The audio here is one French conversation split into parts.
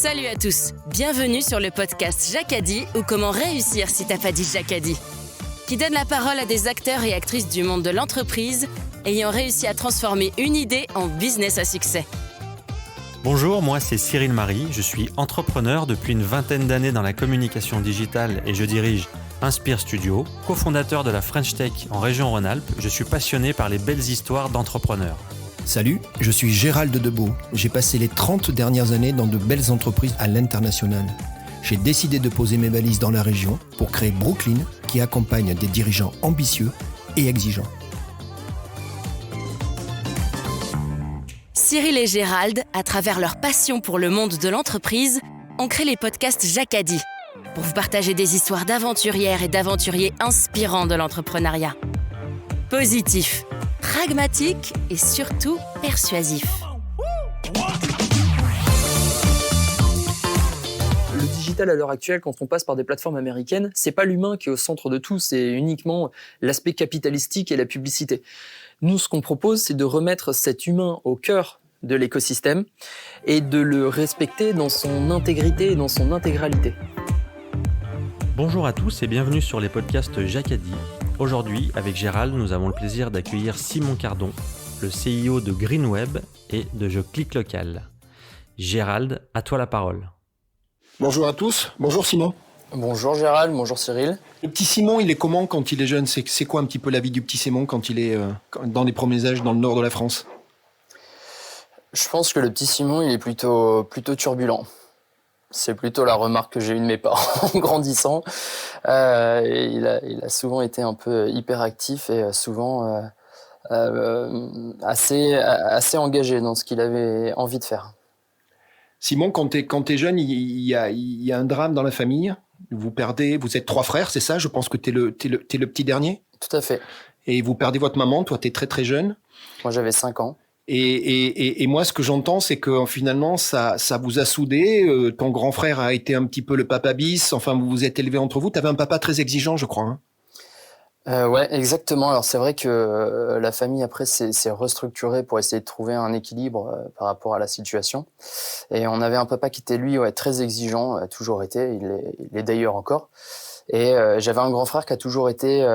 Salut à tous, bienvenue sur le podcast Jacadi ou comment réussir si t'as pas dit Jacadi, qui donne la parole à des acteurs et actrices du monde de l'entreprise ayant réussi à transformer une idée en business à succès. Bonjour, moi c'est Cyril Marie, je suis entrepreneur depuis une vingtaine d'années dans la communication digitale et je dirige Inspire Studio, cofondateur de la French Tech en région Rhône-Alpes. Je suis passionné par les belles histoires d'entrepreneurs. Salut, je suis Gérald Debeau. J'ai passé les 30 dernières années dans de belles entreprises à l'international. J'ai décidé de poser mes valises dans la région pour créer Brooklyn, qui accompagne des dirigeants ambitieux et exigeants. Cyril et Gérald, à travers leur passion pour le monde de l'entreprise, ont créé les podcasts Jacadi pour vous partager des histoires d'aventurières et d'aventuriers inspirants de l'entrepreneuriat. Positifs, pragmatiques et surtout persuasifs. Le digital à l'heure actuelle, quand on passe par des plateformes américaines, c'est pas l'humain qui est au centre de tout, c'est uniquement l'aspect capitalistique et la publicité. Nous, ce qu'on propose, c'est de remettre cet humain au cœur de l'écosystème et de le respecter dans son intégrité et dans son intégralité. Bonjour à tous et bienvenue sur les podcasts Jacadi. Aujourd'hui, avec Gérald, nous avons le plaisir d'accueillir Simon Cardon, le CIO de Greenweb et de Je Clique Local. Gérald, à toi la parole. Bonjour à tous, bonjour Simon. Bonjour Gérald, bonjour Cyril. Le petit Simon, il est comment quand il est jeune ? C'est quoi un petit peu la vie du petit Simon quand il est dans les premiers âges dans le nord de la France ? Je pense que le petit Simon, il est plutôt turbulent. C'est plutôt la remarque que j'ai eue de mes parents en grandissant. Il a souvent été un peu hyperactif et souvent assez engagé dans ce qu'il avait envie de faire. Simon, quand t'es jeune, il y a un drame dans la famille. Vous êtes 3 frères, c'est ça ? Je pense que t'es le petit dernier. Tout à fait. Et vous perdez votre maman, toi t'es très très jeune. Moi j'avais 5 ans. Et moi, ce que j'entends, c'est que finalement, ça vous a soudés. Ton grand frère a été un petit peu le papa bis. Enfin, vous vous êtes élevés entre vous. T'avais un papa très exigeant, je crois. Ouais, exactement. Alors c'est vrai que la famille après s'est restructurée pour essayer de trouver un équilibre par rapport à la situation. Et on avait un papa qui était lui très exigeant, a toujours été. Il est d'ailleurs encore. Et j'avais un grand frère qui a toujours été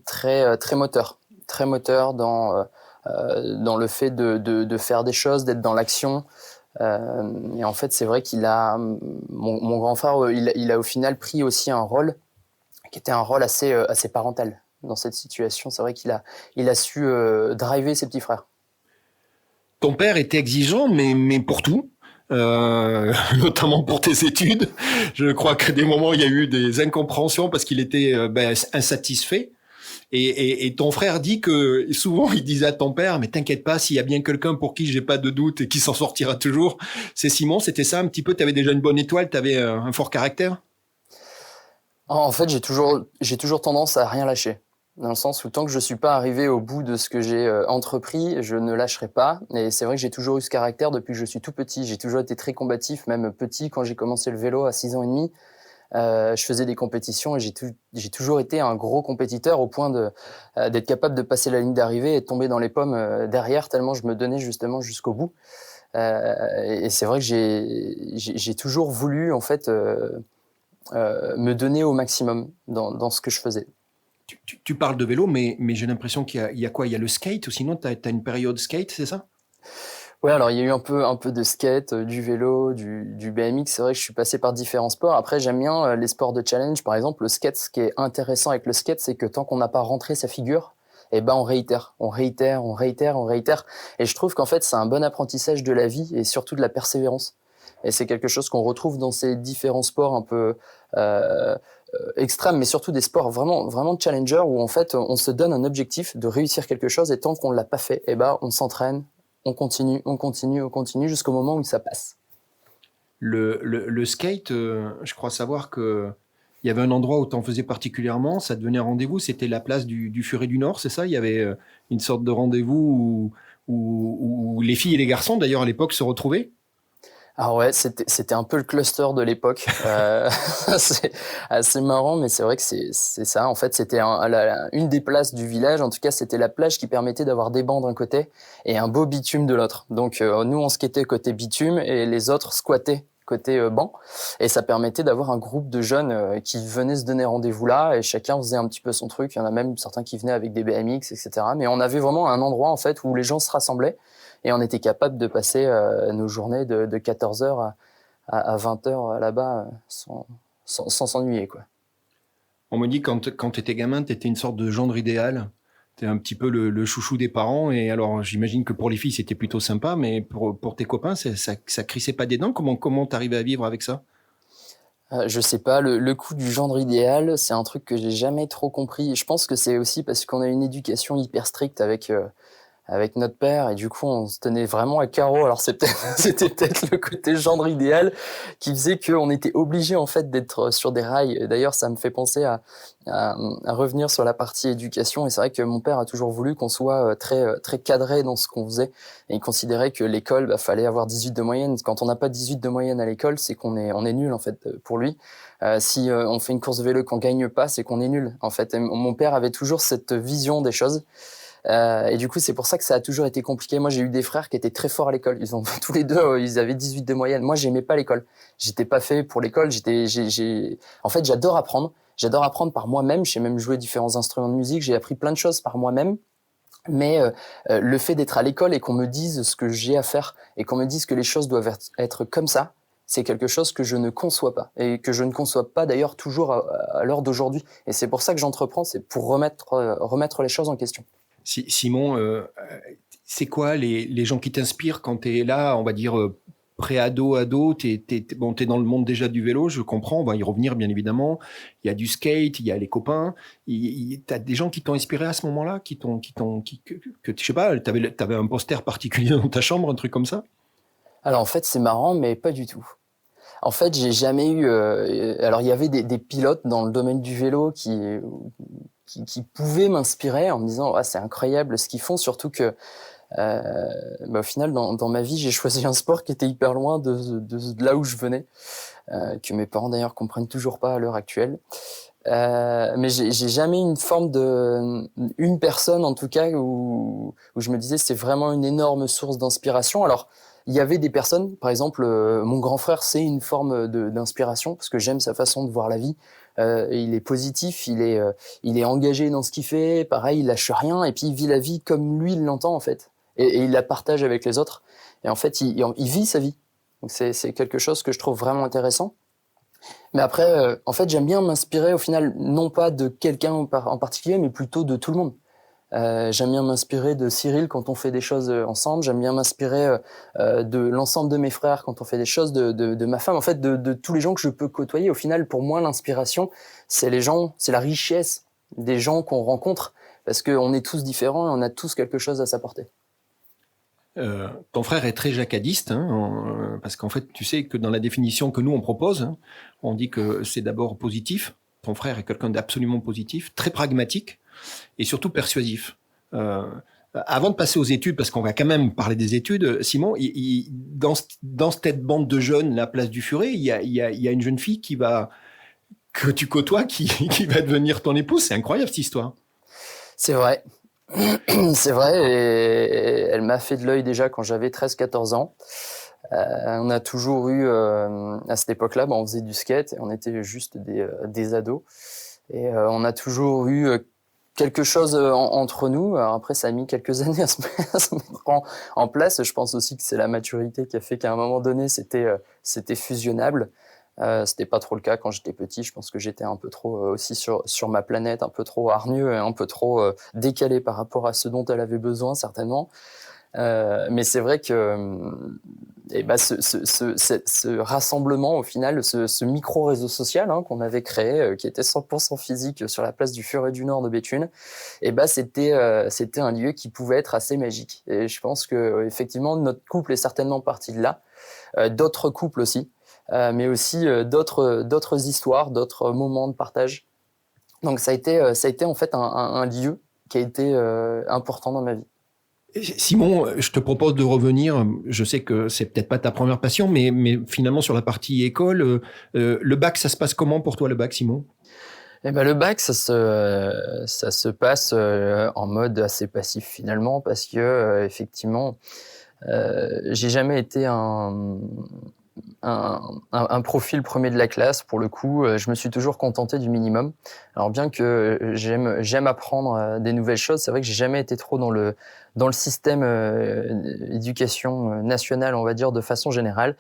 très moteur dans le fait de faire des choses, d'être dans l'action. Et en fait, c'est vrai mon grand frère, il a au final pris aussi un rôle qui était un rôle assez parental dans cette situation. C'est vrai qu'il a su driver ses petits frères. Ton père était exigeant, mais pour tout. Notamment pour tes études. Je crois qu'à des moments, il y a eu des incompréhensions parce qu'il était insatisfait. Et ton frère dit que souvent il disait à ton père, mais t'inquiète pas, s'il y a bien quelqu'un pour qui j'ai pas de doute et qui s'en sortira toujours, c'est Simon. C'était ça un petit peu. T'avais déjà une bonne étoile, t'avais un fort caractère. En fait, j'ai toujours tendance à rien lâcher. Dans le sens où tant que je suis pas arrivé au bout de ce que j'ai entrepris, je ne lâcherai pas. Et c'est vrai que j'ai toujours eu ce caractère depuis que je suis tout petit. J'ai toujours été très combatif, même petit. Quand j'ai commencé le vélo à 6 ans et demi, je faisais des compétitions et j'ai toujours été un gros compétiteur au point d'être capable de passer la ligne d'arrivée et de tomber dans les pommes derrière, tellement je me donnais justement jusqu'au bout. Et c'est vrai que j'ai toujours voulu en fait me donner au maximum dans ce que je faisais. Tu parles de vélo, mais j'ai l'impression qu'il y a quoi ? Il y a le skate, ou sinon t'as une période skate, c'est ça ? Ouais, alors il y a eu un peu de skate, du vélo, du BMX. C'est vrai que je suis passé par différents sports. Après, j'aime bien les sports de challenge. Par exemple, le skate, ce qui est intéressant avec le skate, c'est que tant qu'on n'a pas rentré sa figure, on réitère. Et je trouve qu'en fait, c'est un bon apprentissage de la vie et surtout de la persévérance. Et c'est quelque chose qu'on retrouve dans ces différents sports un peu extrêmes, mais surtout des sports vraiment, vraiment de challenger où en fait, on se donne un objectif de réussir quelque chose et tant qu'on l'a pas fait, on s'entraîne, on continue jusqu'au moment où ça passe. Le skate, je crois savoir que il y avait un endroit où tu en faisais particulièrement, ça devenait un rendez-vous, c'était la place du Furet du Nord, c'est ça ? Il y avait une sorte de rendez-vous où les filles et les garçons, d'ailleurs à l'époque, se retrouvaient ? Ah ouais, c'était un peu le cluster de l'époque. C'est assez marrant, mais c'est vrai que c'est ça. En fait, c'était une des places du village. En tout cas, c'était la plage qui permettait d'avoir des bancs d'un côté et un beau bitume de l'autre. Donc, nous, on skatait côté bitume et les autres squattaient côté banc, et ça permettait d'avoir un groupe de jeunes qui venaient se donner rendez-vous là, et chacun faisait un petit peu son truc. Il y en a même certains qui venaient avec des BMX, etc. Mais on avait vraiment un endroit en fait où les gens se rassemblaient, et on était capable de passer nos journées de 14h à 20h là-bas sans s'ennuyer, quoi. On me dit quand tu étais gamin, tu étais une sorte de gendre idéal. Tu es un petit peu le chouchou des parents. Et alors, j'imagine que pour les filles, c'était plutôt sympa, mais pour tes copains, ça crissait pas des dents. Comment t'arrivais à vivre avec ça? Je sais pas, le coup du gendre idéal, c'est un truc que j'ai jamais trop compris. Je pense que c'est aussi parce qu'on a une éducation hyper stricte avec notre père, et du coup on se tenait vraiment à carreau. Alors c'était peut-être le côté gendre idéal qui faisait qu'on était obligé en fait d'être sur des rails. Et d'ailleurs ça me fait penser à revenir sur la partie éducation, et c'est vrai que mon père a toujours voulu qu'on soit très cadré dans ce qu'on faisait, et il considérait que l'école, fallait avoir 18 de moyenne. Quand on n'a pas 18 de moyenne à l'école, c'est qu'on est nul en fait pour lui. Si on fait une course de vélo qu'on gagne pas, c'est qu'on est nul en fait. Et mon père avait toujours cette vision des choses. Et du coup, c'est pour ça que ça a toujours été compliqué. Moi, j'ai eu des frères qui étaient très forts à l'école. Ils ont tous les deux, ils avaient 18 de moyenne. Moi, j'aimais pas l'école. J'étais pas fait pour l'école. En fait, j'adore apprendre. J'adore apprendre par moi-même. J'ai même joué différents instruments de musique. J'ai appris plein de choses par moi-même. Mais le fait d'être à l'école et qu'on me dise ce que j'ai à faire, et qu'on me dise que les choses doivent être comme ça, c'est quelque chose que je ne conçois pas, et que je ne conçois pas d'ailleurs toujours à l'heure d'aujourd'hui. Et c'est pour ça que j'entreprends, c'est pour remettre les choses en question. Simon, c'est quoi les gens qui t'inspirent quand tu es là, on va dire, pré-ado, t'es dans le monde déjà du vélo, je comprends, on va y revenir bien évidemment. Il y a du skate, il y a les copains. T'as des gens qui t'ont inspiré à ce moment-là, que je sais pas, t'avais un poster particulier dans ta chambre, un truc comme ça? Alors en fait, c'est marrant, mais pas du tout. En fait, j'ai jamais eu. Alors il y avait des pilotes dans le domaine du vélo qui pouvaient m'inspirer en me disant c'est incroyable ce qu'ils font, surtout que au final dans ma vie j'ai choisi un sport qui était hyper loin de là où je venais, que mes parents d'ailleurs comprennent toujours pas à l'heure actuelle. Mais j'ai jamais une personne en tout cas où je me disais c'est vraiment une énorme source d'inspiration. Alors il y avait des personnes, par exemple mon grand frère, c'est une forme d'inspiration parce que j'aime sa façon de voir la vie. Il est positif, il est engagé dans ce qu'il fait, pareil, il lâche rien, et puis il vit la vie comme lui il l'entend en fait, et il la partage avec les autres, et en fait il vit sa vie. Donc c'est quelque chose que je trouve vraiment intéressant. Mais après, en fait, j'aime bien m'inspirer au final, non pas de quelqu'un en particulier, mais plutôt de tout le monde. J'aime bien m'inspirer de Cyril quand on fait des choses ensemble. J'aime bien m'inspirer de l'ensemble de mes frères quand on fait des choses, de ma femme, en fait, de tous les gens que je peux côtoyer. Au final, pour moi, l'inspiration, c'est les gens, c'est la richesse des gens qu'on rencontre, parce qu'on est tous différents et on a tous quelque chose à s'apporter. Ton frère est très jacadiste, hein, parce qu'en fait, tu sais que dans la définition que nous on propose, hein, on dit que c'est d'abord positif. Ton frère est quelqu'un d'absolument positif, très pragmatique et surtout persuasif. Avant de passer aux études, parce qu'on va quand même parler des études, Simon, dans cette bande de jeunes, la place du Furet, il y a une jeune fille que tu côtoies, qui va devenir ton épouse. C'est incroyable cette histoire. C'est vrai. C'est vrai, et elle m'a fait de l'œil déjà quand j'avais 13-14 ans. On a toujours eu, à cette époque-là, on faisait du skate, et on était juste des ados. Et on a toujours eu quelque chose entre nous. Alors après, ça a mis quelques années à se mettre en place. Je pense aussi que c'est la maturité qui a fait qu'à un moment donné, c'était fusionnable. C'était pas trop le cas quand j'étais petit. Je pense que j'étais un peu trop aussi sur ma planète, un peu trop hargneux et un peu trop décalé par rapport à ce dont elle avait besoin, certainement. Mais c'est vrai que ce rassemblement, au final, ce micro-réseau social qu'on avait créé, qui était 100% physique sur la place du Furet du Nord de Béthune, c'était un lieu qui pouvait être assez magique. Et je pense que effectivement, notre couple est certainement parti de là. D'autres couples aussi. Mais aussi d'autres histoires, d'autres moments de partage. Donc ça a été en fait un lieu qui a été important dans ma vie. Simon, je te propose de revenir. Je sais que c'est peut-être pas ta première passion, mais finalement sur la partie école, le bac, ça se passe comment pour toi, le bac, Simon? Le bac, ça se passe en mode assez passif finalement, parce que effectivement, j'ai jamais été un profil premier de la classe. Pour le coup, je me suis toujours contenté du minimum. Alors bien que j'aime apprendre des nouvelles choses, c'est vrai que j'ai jamais été trop dans le système éducation nationale, on va dire, de façon générale.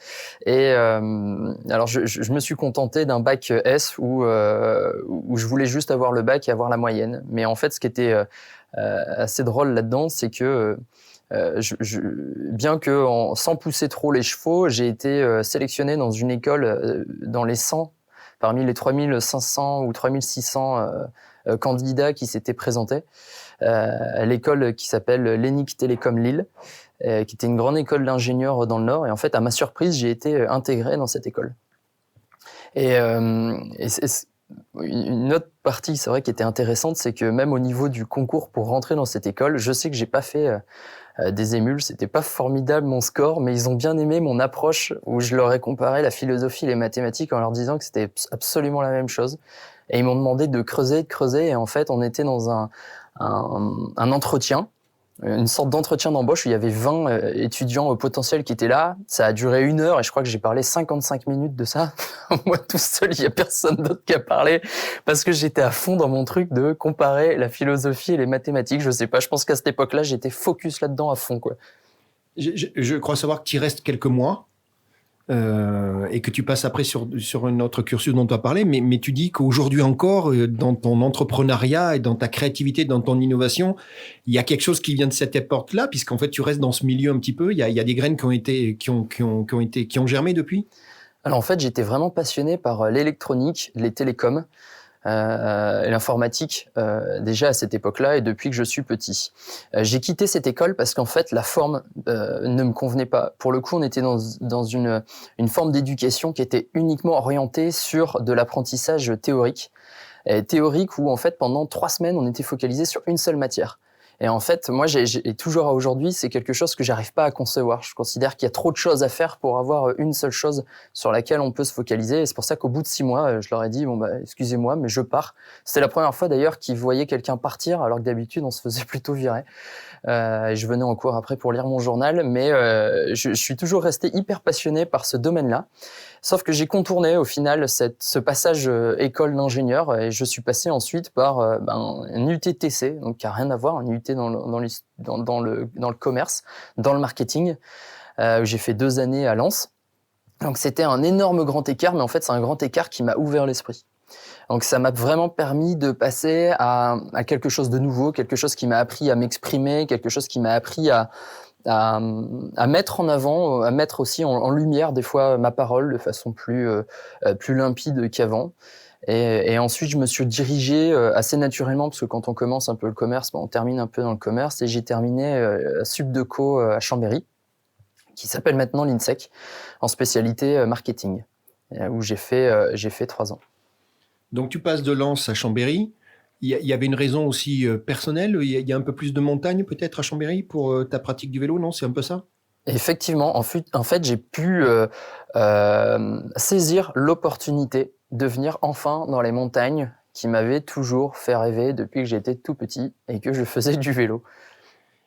Et alors je me suis contenté d'un bac S où je voulais juste avoir le bac et avoir la moyenne. Mais en fait, ce qui était assez drôle là-dedans, c'est que bien que sans pousser trop les chevaux, j'ai été sélectionné dans une école dans les 100, parmi les 3500 ou 3600 candidats qui s'étaient présentés, à l'école qui s'appelle l'ENIC Télécom Lille, qui était une grande école d'ingénieurs dans le Nord. Et en fait, à ma surprise, j'ai été intégré dans cette école. Et une autre partie, c'est vrai, qui était intéressante, c'est que même au niveau du concours pour rentrer dans cette école, je sais que j'ai pas fait des émules, c'était pas formidable mon score, mais ils ont bien aimé mon approche où je leur ai comparé la philosophie et les mathématiques en leur disant que c'était absolument la même chose. Et ils m'ont demandé de creuser, et en fait, on était dans un entretien, une sorte d'entretien d'embauche où il y avait 20 étudiants potentiels qui étaient là. Ça a duré 1 heure et je crois que j'ai parlé 55 minutes de ça. Moi tout seul, il y a personne d'autre qui a parlé parce que j'étais à fond dans mon truc de comparer la philosophie et les mathématiques. Je sais pas, je pense qu'à cette époque-là, j'étais focus là-dedans à fond, quoi. Je crois savoir que tu y restes quelques mois. Et que tu passes après sur un autre cursus dont tu as parlé, mais tu dis qu'aujourd'hui encore, dans ton entrepreneuriat et dans ta créativité, dans ton innovation, il y a quelque chose qui vient de cette époque-là, puisqu'en fait tu restes dans ce milieu un petit peu. Il y a des graines qui ont germé depuis. Alors en fait, j'étais vraiment passionné par l'électronique, les télécoms. L'informatique déjà à cette époque-là et depuis que je suis petit. J'ai quitté cette école parce qu'en fait la forme ne me convenait pas. Pour le coup, on était dans une forme d'éducation qui était uniquement orientée sur de l'apprentissage théorique. Théorique où en fait pendant 3 semaines on était focalisé sur une seule matière. Et en fait, moi, et toujours à aujourd'hui, c'est quelque chose que j'arrive pas à concevoir. Je considère qu'il y a trop de choses à faire pour avoir une seule chose sur laquelle on peut se focaliser. Et c'est pour ça qu'au bout de 6 mois, je leur ai dit, excusez-moi, mais je pars. C'était la première fois d'ailleurs qu'ils voyaient quelqu'un partir, alors que d'habitude, on se faisait plutôt virer. Et je venais en cours après pour lire mon journal, mais je suis toujours resté hyper passionné par ce domaine-là. Sauf que j'ai contourné au final ce passage école d'ingénieur et je suis passé ensuite par un UTTC, donc qui a rien à voir, un UT dans le commerce, dans le marketing. Où j'ai fait 2 années à Lens. Donc c'était un énorme grand écart, mais en fait c'est un grand écart qui m'a ouvert l'esprit. Donc ça m'a vraiment permis de passer à quelque chose de nouveau, quelque chose qui m'a appris à m'exprimer, quelque chose qui m'a appris à mettre en avant, à mettre aussi en lumière des fois ma parole de façon plus limpide qu'avant. Et ensuite, je me suis dirigé assez naturellement, parce que quand on commence un peu le commerce, on termine un peu dans le commerce, et j'ai terminé à Subdeco à Chambéry, qui s'appelle maintenant l'INSEC, en spécialité marketing, où j'ai fait 3 ans. Donc tu passes de Lens à Chambéry. Il y avait une raison aussi personnelle. Il y a un peu plus de montagne peut-être à Chambéry pour ta pratique du vélo, non? C'est un peu ça? Effectivement, en fait, j'ai pu saisir l'opportunité de venir enfin dans les montagnes qui m'avaient toujours fait rêver depuis que j'étais tout petit et que je faisais du vélo.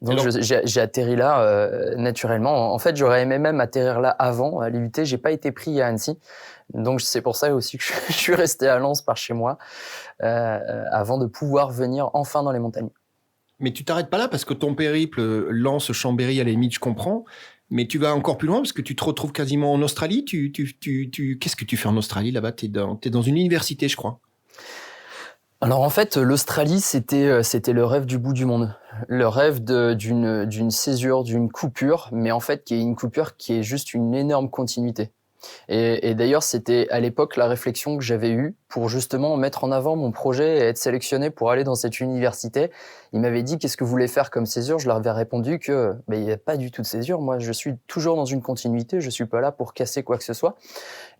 Donc j'ai atterri là naturellement. En fait, j'aurais aimé même atterrir là avant, à l'IUT. J'ai pas été pris à Annecy. Donc c'est pour ça aussi que je suis resté à Lens par chez moi avant de pouvoir venir enfin dans les montagnes. Mais tu t'arrêtes pas là parce que ton périple Lens-Chambéry, à la limite, je comprends. Mais tu vas encore plus loin parce que tu te retrouves quasiment en Australie. Qu'est-ce que tu fais en Australie là-bas? T'es dans une université, je crois. Alors en fait, l'Australie, c'était le rêve du bout du monde. Le rêve d'une césure, d'une coupure, mais en fait qui est une coupure qui est juste une énorme continuité. Et d'ailleurs, c'était à l'époque la réflexion que j'avais eue pour justement mettre en avant mon projet et être sélectionné pour aller dans cette université. Ils m'avaient dit qu'est-ce que vous voulez faire comme césure. Je leur avais répondu que il n'y a pas du tout de césure. Moi, je suis toujours dans une continuité. Je suis pas là pour casser quoi que ce soit.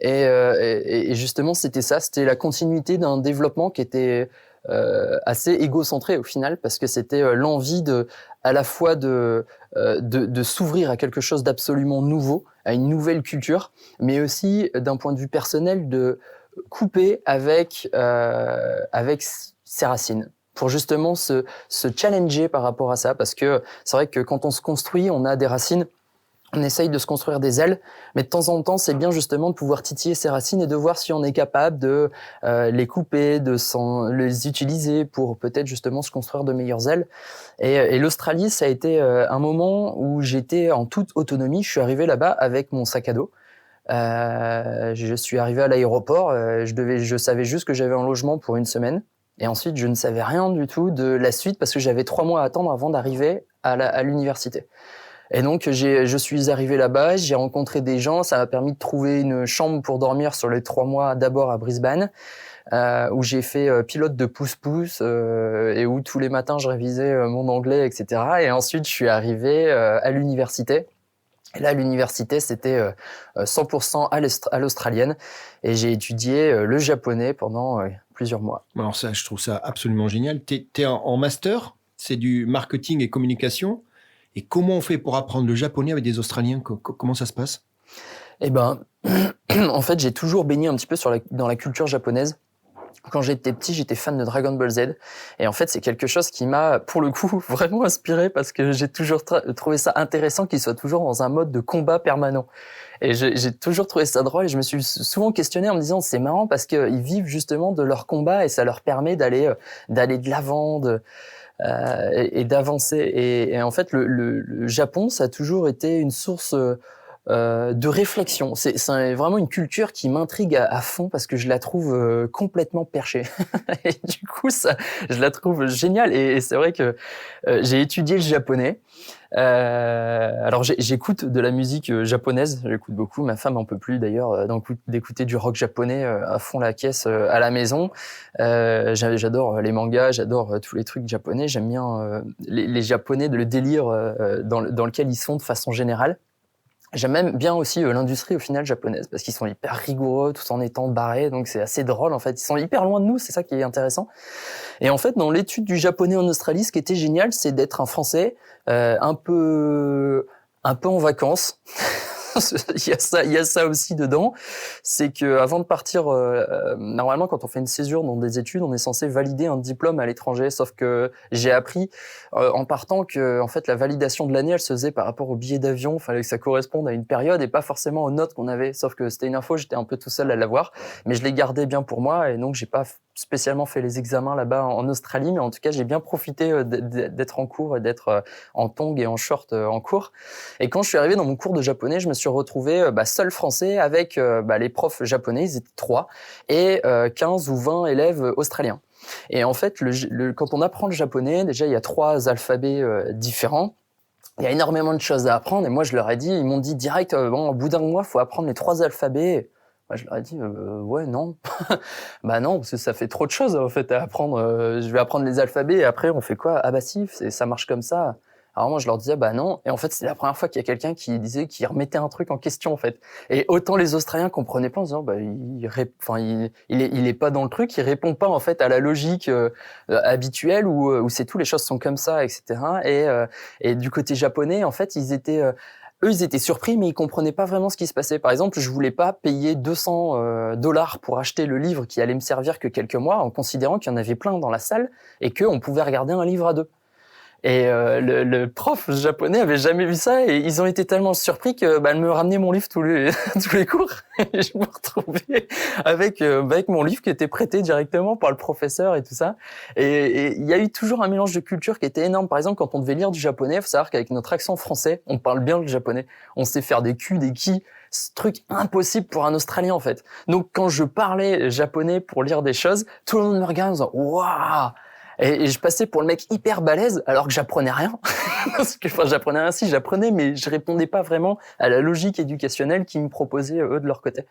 Et justement, c'était ça. C'était la continuité d'un développement qui était assez égocentré au final, parce que c'était l'envie à la fois de s'ouvrir à quelque chose d'absolument nouveau, à une nouvelle culture, mais aussi d'un point de vue personnel de couper avec ses racines, pour justement se challenger par rapport à ça, parce que c'est vrai que quand on se construit, on a des racines. On essaye de se construire des ailes, mais de temps en temps, c'est bien justement de pouvoir titiller ses racines et de voir si on est capable de les couper, les utiliser pour peut-être justement se construire de meilleures ailes. Et l'Australie, ça a été un moment où j'étais en toute autonomie. Je suis arrivé là-bas avec mon sac à dos. Je suis arrivé à l'aéroport. Je savais juste que j'avais un logement pour une semaine. Et ensuite, je ne savais rien du tout de la suite parce que j'avais 3 mois à attendre avant d'arriver à l'université. Et donc, je suis arrivé là-bas, j'ai rencontré des gens, ça m'a permis de trouver une chambre pour dormir sur les 3 mois d'abord à Brisbane, où j'ai fait pilote de pouce-pouce et où tous les matins je révisais mon anglais, etc. Et ensuite, je suis arrivé à l'université. Et là, l'université, c'était 100% à l'australienne. Et j'ai étudié le japonais pendant plusieurs mois. Alors ça, je trouve ça absolument génial. T'es en master, c'est du marketing et communication. Et comment on fait pour apprendre le japonais avec des Australiens ? Comment ça se passe ? Eh ben, en fait, j'ai toujours baigné un petit peu dans la culture japonaise. Quand j'étais petit, j'étais fan de Dragon Ball Z. Et en fait, c'est quelque chose qui m'a, pour le coup, vraiment inspiré parce que j'ai toujours trouvé ça intéressant qu'ils soient toujours dans un mode de combat permanent. Et j'ai toujours trouvé ça drôle et je me suis souvent questionné en me disant c'est marrant parce qu'ils vivent justement de leur combat et ça leur permet d'aller de l'avant, et d'avancer. Et en fait, le Japon, ça a toujours été une source de réflexion. C'est vraiment une culture qui m'intrigue à fond parce que je la trouve complètement perchée. Et du coup, je la trouve géniale. Et c'est vrai que j'ai étudié le japonais. Alors j'écoute de la musique japonaise, j'écoute beaucoup. Ma femme en peut plus d'ailleurs d'écouter du rock japonais à fond la caisse à la maison. J'adore les mangas, j'adore tous les trucs japonais. J'aime bien les japonais, le délire dans lequel ils sont de façon générale. J'aime même bien aussi l'industrie au final japonaise parce qu'ils sont hyper rigoureux tout en étant barrés, donc c'est assez drôle en fait. Ils sont hyper loin de nous, c'est ça qui est intéressant. Et en fait, dans l'étude du japonais en Australie, ce qui était génial, c'est d'être un Français un peu en vacances. Il y a ça aussi dedans, c'est que avant de partir, normalement quand on fait une césure dans des études, on est censé valider un diplôme à l'étranger. Sauf que j'ai appris en partant que en fait la validation de l'année, elle se faisait par rapport au billet d'avion. Il fallait que ça corresponde à une période et pas forcément aux notes qu'on avait. Sauf que c'était une info, j'étais un peu tout seul à l'avoir, mais je l'ai gardé bien pour moi et donc j'ai pas spécialement fait les examens là-bas en Australie, mais en tout cas j'ai bien profité d'être en cours et d'être en tongs et en short en cours. Et quand je suis arrivé dans mon cours de japonais, je me suis retrouvé seul français avec les profs japonais, ils étaient 3, et 15 ou 20 élèves australiens. Et en fait, quand on apprend le japonais, déjà il y a 3 alphabets différents. Il y a énormément de choses à apprendre, et moi je leur ai dit, ils m'ont dit direct, au bout d'un mois, il faut apprendre les 3 alphabets. Moi, je leur ai dit, ouais, non. Bah non, parce que ça fait trop de choses, en fait, à apprendre. Je vais apprendre les alphabets et après, on fait quoi ? Ah bah si, ça marche comme ça. Alors moi, je leur disais, bah non. Et en fait, c'est la première fois qu'il y a quelqu'un qui remettait un truc en question, en fait. Et autant les Australiens comprenaient pas en disant, bah, il est pas dans le truc, il répond pas, en fait, à la logique habituelle où c'est tout, les choses sont comme ça, etc. Et du côté japonais, en fait, ils étaient surpris, mais ils comprenaient pas vraiment ce qui se passait. Par exemple, je voulais pas payer $200 pour acheter le livre qui allait me servir que quelques mois, en considérant qu'il y en avait plein dans la salle et qu'on pouvait regarder un livre à 2. Et le prof japonais avait jamais vu ça et ils ont été tellement surpris que elle me ramenait mon livre tous les cours et je me retrouvais avec mon livre qui était prêté directement par le professeur et tout ça. Et il y a eu toujours un mélange de culture qui était énorme. Par exemple, quand on devait lire du japonais, il faut savoir qu'avec notre accent français, on parle bien le japonais. On sait faire des Q, des ki. Ce truc impossible pour un Australien en fait. Donc quand je parlais japonais pour lire des choses, tout le monde me regardait en disant waouh. Et je passais pour le mec hyper balèze alors que j'apprenais rien. J'apprenais rien, j'apprenais, mais je répondais pas vraiment à la logique éducationnelle qu'ils me proposaient eux de leur côté.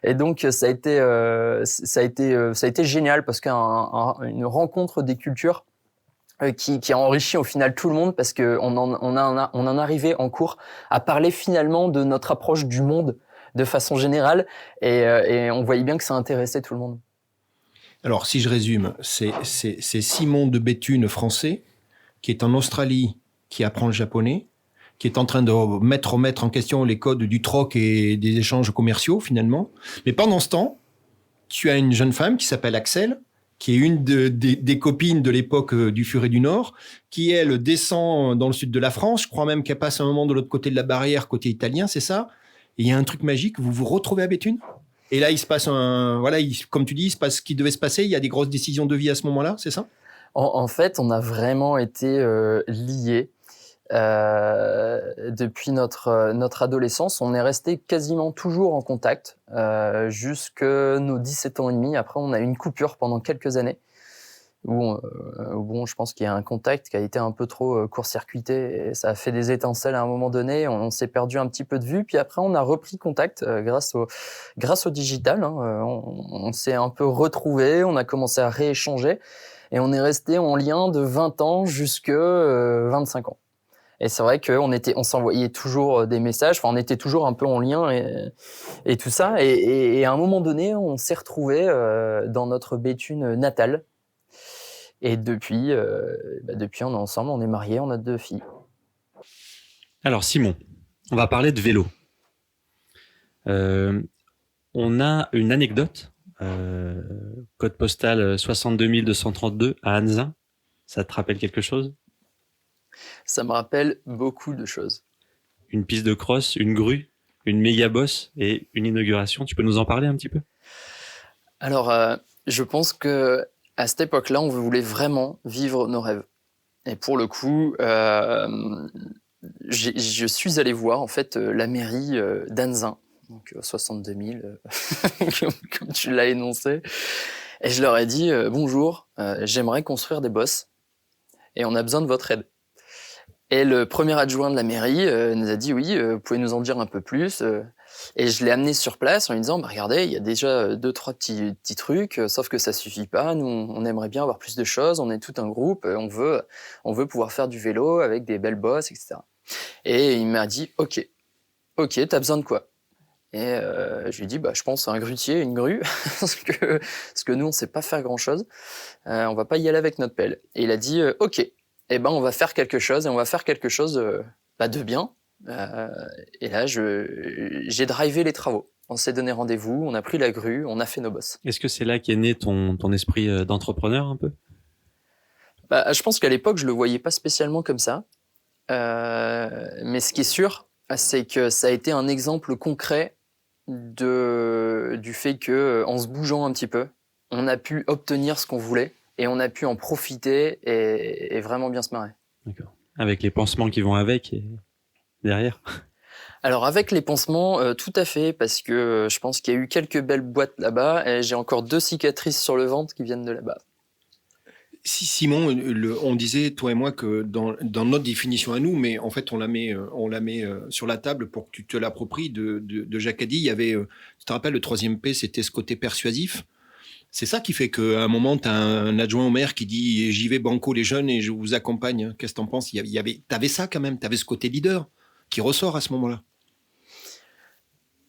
Et donc ça a été génial parce qu'une rencontre des cultures qui a enrichi au final tout le monde parce que on en arrivait en cours à parler finalement de notre approche du monde de façon générale et on voyait bien que ça intéressait tout le monde. Alors, si je résume, c'est Simon de Béthune, français, qui est en Australie, qui apprend le japonais, qui est en train de remettre en question les codes du troc et des échanges commerciaux, finalement. Mais pendant ce temps, tu as une jeune femme qui s'appelle Axel, qui est une des copines de l'époque du Furet du Nord, qui, elle, descend dans le sud de la France. Je crois même qu'elle passe un moment de l'autre côté de la barrière, côté italien, c'est ça? Et il y a un truc magique, vous vous retrouvez à Béthune? Et là, il se passe comme tu dis, il se passe ce qui devait se passer. Il y a des grosses décisions de vie à ce moment-là, c'est ça? En fait, on a vraiment été liés. Depuis notre adolescence, on est resté quasiment toujours en contact jusque nos 17 ans et demi. Après, on a eu une coupure pendant quelques années où je pense qu'il y a un contact qui a été un peu trop court-circuité et ça a fait des étincelles à un moment donné. On s'est perdu un petit peu de vue. Puis après, on a repris contact grâce au digital. Hein. On s'est un peu retrouvés, on a commencé à rééchanger et on est resté en lien de 20 ans jusque 25 ans. Et c'est vrai on s'envoyait toujours des messages, on était toujours un peu en lien et tout ça. Et à un moment donné, on s'est retrouvés dans notre Béthune natale. Et depuis, on est ensemble, on est mariés, on a 2 filles. Alors Simon, on va parler de vélo. On a une anecdote, code postal 62 232 à Anzin. Ça te rappelle quelque chose? Ça me rappelle beaucoup de choses. Une piste de cross, une grue, une méga bosse et une inauguration. Tu peux nous en parler un petit peu? Alors, je pense que à cette époque-là, on voulait vraiment vivre nos rêves. Et pour le coup, je suis allé voir en fait la mairie d'Anzin, donc 62 000, comme tu l'as énoncé. Et je leur ai dit bonjour, j'aimerais construire des bosses et on a besoin de votre aide. Et le premier adjoint de la mairie nous a dit oui, vous pouvez nous en dire un peu plus. Et je l'ai amené sur place en lui disant regardez, il y a déjà 2-3 petits trucs, sauf que ça suffit pas. Nous, on aimerait bien avoir plus de choses. On est tout un groupe, on veut pouvoir faire du vélo avec des belles bosses, etc. Et il m'a dit ok, t'as besoin de quoi? Et je lui ai dit je pense à un grutier, une grue, parce que nous on sait pas faire grand chose. On va pas y aller avec notre pelle. Et il a dit ok. On va faire quelque chose et on va faire quelque chose de bien. Et là, j'ai drivé les travaux. On s'est donné rendez-vous, on a pris la grue, on a fait nos bosses. Est-ce que c'est là qu'est né ton esprit d'entrepreneur un peu? Je pense qu'à l'époque, je le voyais pas spécialement comme ça. Mais ce qui est sûr, c'est que ça a été un exemple concret du fait que, en se bougeant un petit peu, on a pu obtenir ce qu'on voulait. Et on a pu en profiter et vraiment bien se marrer. D'accord. Avec les pansements qui vont avec et derrière? Alors avec les pansements, tout à fait, parce que je pense qu'il y a eu quelques belles boîtes là-bas et j'ai encore 2 cicatrices sur le ventre qui viennent de là-bas. Si Simon, on disait toi et moi que dans notre définition à nous, mais en fait on la met sur la table pour que tu te l'appropries de Jacadi. Il y avait, tu te rappelles, le 3e P, c'était ce côté persuasif. C'est ça qui fait qu'à un moment, tu as un adjoint au maire qui dit « J'y vais banco les jeunes et je vous accompagne ». Qu'est-ce que tu en penses? T'avais ça quand même, t'avais ce côté leader qui ressort à ce moment-là.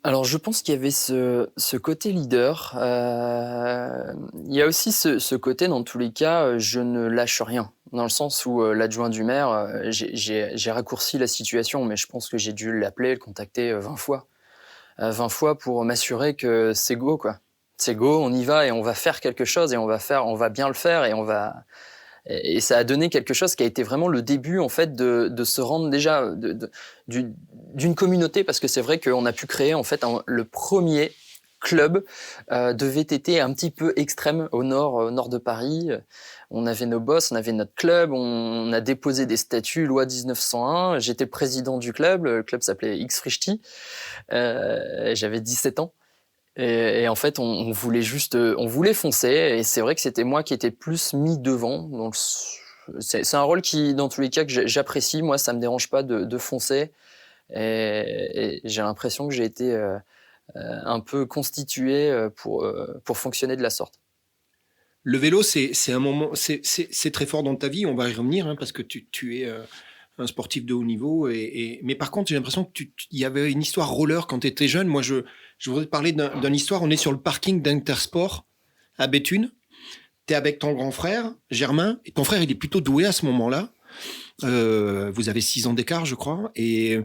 Alors je pense qu'il y avait ce côté leader. Il y a aussi ce côté, dans tous les cas, je ne lâche rien. Dans le sens où l'adjoint du maire, j'ai raccourci la situation, mais je pense que j'ai dû l'appeler, le contacter 20 fois. 20 fois pour m'assurer que c'est go, quoi. C'est go, on y va et on va faire quelque chose et on va bien le faire et ça a donné quelque chose qui a été vraiment le début en fait de se rendre déjà d'une communauté, parce que c'est vrai qu'on a pu créer en fait le premier club de VTT un petit peu extrême au nord de Paris. On avait nos boss, on avait notre club, on a déposé des statuts, loi 1901. J'étais président du club, le club s'appelait X-Frichti. J'avais 17 ans. Et en fait, on voulait foncer. Et c'est vrai que c'était moi qui étais plus mis devant. Donc, c'est un rôle qui, dans tous les cas, que j'apprécie. Moi, ça me dérange pas de foncer. Et j'ai l'impression que j'ai été un peu constitué pour fonctionner de la sorte. Le vélo, c'est un moment, c'est très fort dans ta vie. On va y revenir parce que tu es un sportif de haut niveau. Mais par contre, j'ai l'impression que il y avait une histoire roller quand tu étais jeune. Moi, je voudrais te parler d'une histoire. On est sur le parking d'Intersport à Béthune. Tu es avec ton grand frère, Germain. Et ton frère, il est plutôt doué à ce moment-là. Vous avez 6 ans d'écart, je crois. Et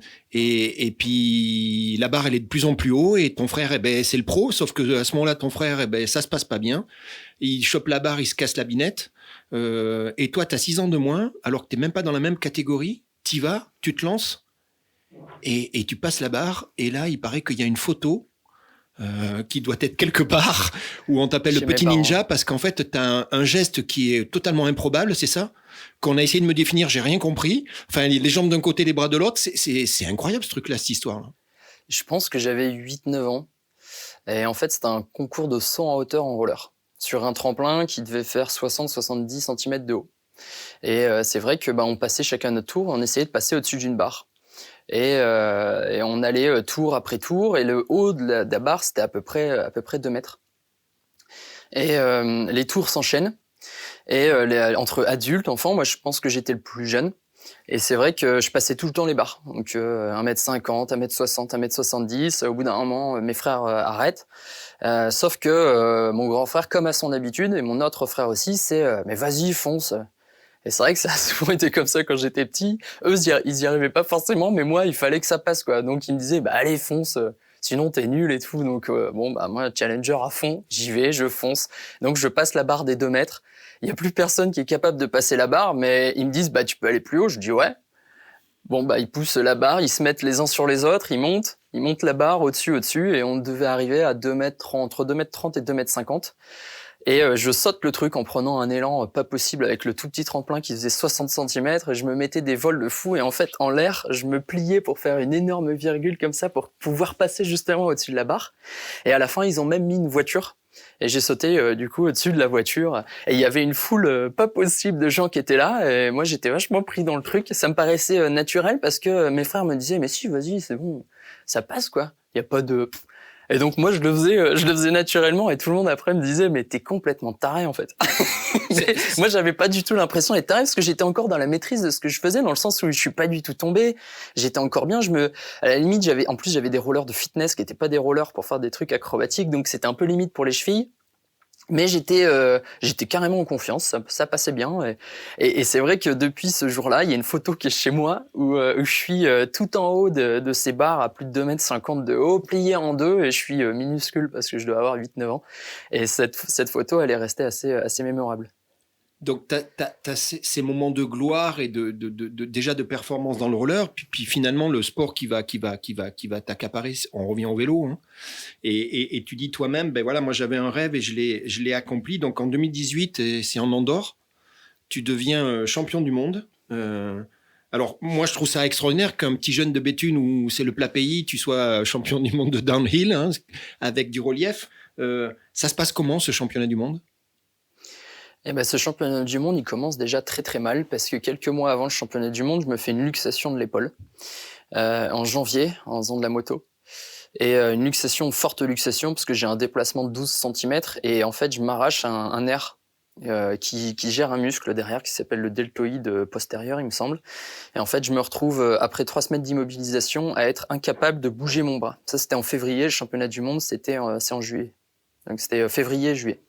puis, la barre, elle est de plus en plus haut. Et ton frère, c'est le pro. Sauf que à ce moment-là, ton frère, ça se passe pas bien. Il chope la barre, il se casse la binette. Et toi, tu as 6 ans de moins, alors que tu n'es même pas dans la même catégorie. Tu y vas, tu te lances et tu passes la barre. Et là, il paraît qu'il y a une photo qui doit être quelque part où on t'appelle le petit ninja parce qu'en fait, tu as un geste qui est totalement improbable, c'est ça? Qu'on a essayé de me définir, j'ai rien compris. Enfin, les jambes d'un côté, les bras de l'autre, c'est incroyable ce truc-là, cette histoire-là. Je pense que j'avais 8-9 ans. Et en fait, c'était un concours de saut en hauteur en roller sur un tremplin qui devait faire 60-70 cm de haut. Et c'est vrai que on passait chacun notre tour, on essayait de passer au-dessus d'une barre. Et on allait tour après tour, et le haut de la barre, c'était à peu près 2 mètres. Et les tours s'enchaînent. Et entre adultes, enfants, moi je pense que j'étais le plus jeune. Et c'est vrai que je passais tout le temps les barres. Donc 1m50, 1m60, 1m70. Au bout d'un moment, mes frères arrêtent. Sauf que mon grand frère, comme à son habitude, et mon autre frère aussi, c'est mais vas-y, fonce. Et c'est vrai que ça a souvent été comme ça quand j'étais petit. Eux, ils y arrivaient pas forcément, mais moi, il fallait que ça passe, quoi. Donc ils me disaient, allez, fonce. Sinon, t'es nul et tout. Donc moi, challenger à fond, j'y vais, je fonce. Donc je passe la barre des 2 mètres. Il y a plus personne qui est capable de passer la barre, mais ils me disent, tu peux aller plus haut. Je dis ouais. Bon, ils poussent la barre, ils se mettent les uns sur les autres, ils montent la barre au-dessus, et on devait arriver à 2 mètres 30, entre 2 mètres 30 et 2 mètres 50. Et je saute le truc en prenant un élan pas possible avec le tout petit tremplin qui faisait 60 cm, et je me mettais des vols de fou, et en fait, en l'air, je me pliais pour faire une énorme virgule comme ça pour pouvoir passer justement au-dessus de la barre. Et à la fin, ils ont même mis une voiture. Et j'ai sauté du coup au-dessus de la voiture, et il y avait une foule pas possible de gens qui étaient là, et moi j'étais vachement pris dans le truc. Ça me paraissait naturel parce que mes frères me disaient mais si, vas-y, c'est bon, ça passe quoi. Il y a pas de... Et donc moi je le faisais naturellement, et tout le monde après me disait mais t'es complètement taré en fait. Mais moi j'avais pas du tout l'impression d'être taré parce que j'étais encore dans la maîtrise de ce que je faisais, dans le sens où je suis pas du tout tombé, j'étais encore bien, à la limite j'avais des rollers de fitness qui étaient pas des rollers pour faire des trucs acrobatiques, donc c'était un peu limite pour les chevilles. Mais j'étais carrément en confiance, ça passait bien, et c'est vrai que depuis ce jour-là, il y a une photo qui est chez moi où je suis tout en haut de ces barres à plus de 2,50 m de haut, plié en deux, et je suis minuscule parce que je dois avoir 8-9 ans. Et cette photo, elle est restée assez mémorable. Donc, t'as ces moments de gloire et déjà de performance dans le roller, puis finalement le sport qui va t'accaparer. On revient au vélo, hein. Et tu dis toi-même, moi j'avais un rêve et je l'ai accompli. Donc en 2018, c'est en Andorre, tu deviens champion du monde. Alors moi je trouve ça extraordinaire qu'un petit jeune de Béthune où c'est le plat pays, tu sois champion du monde de downhill, hein, avec du relief. Ça se passe comment, ce championnat du monde ? Ce championnat du monde, il commence déjà très très mal, parce que quelques mois avant le championnat du monde, je me fais une luxation de l'épaule en janvier, en faisant de la moto. Et une forte luxation, parce que j'ai un déplacement de 12 cm, et en fait je m'arrache un nerf qui gère un muscle derrière qui s'appelle le deltoïde postérieur, il me semble. Et en fait je me retrouve après 3 semaines d'immobilisation à être incapable de bouger mon bras. Ça c'était en février, le championnat du monde c'est en juillet. Donc c'était février-juillet.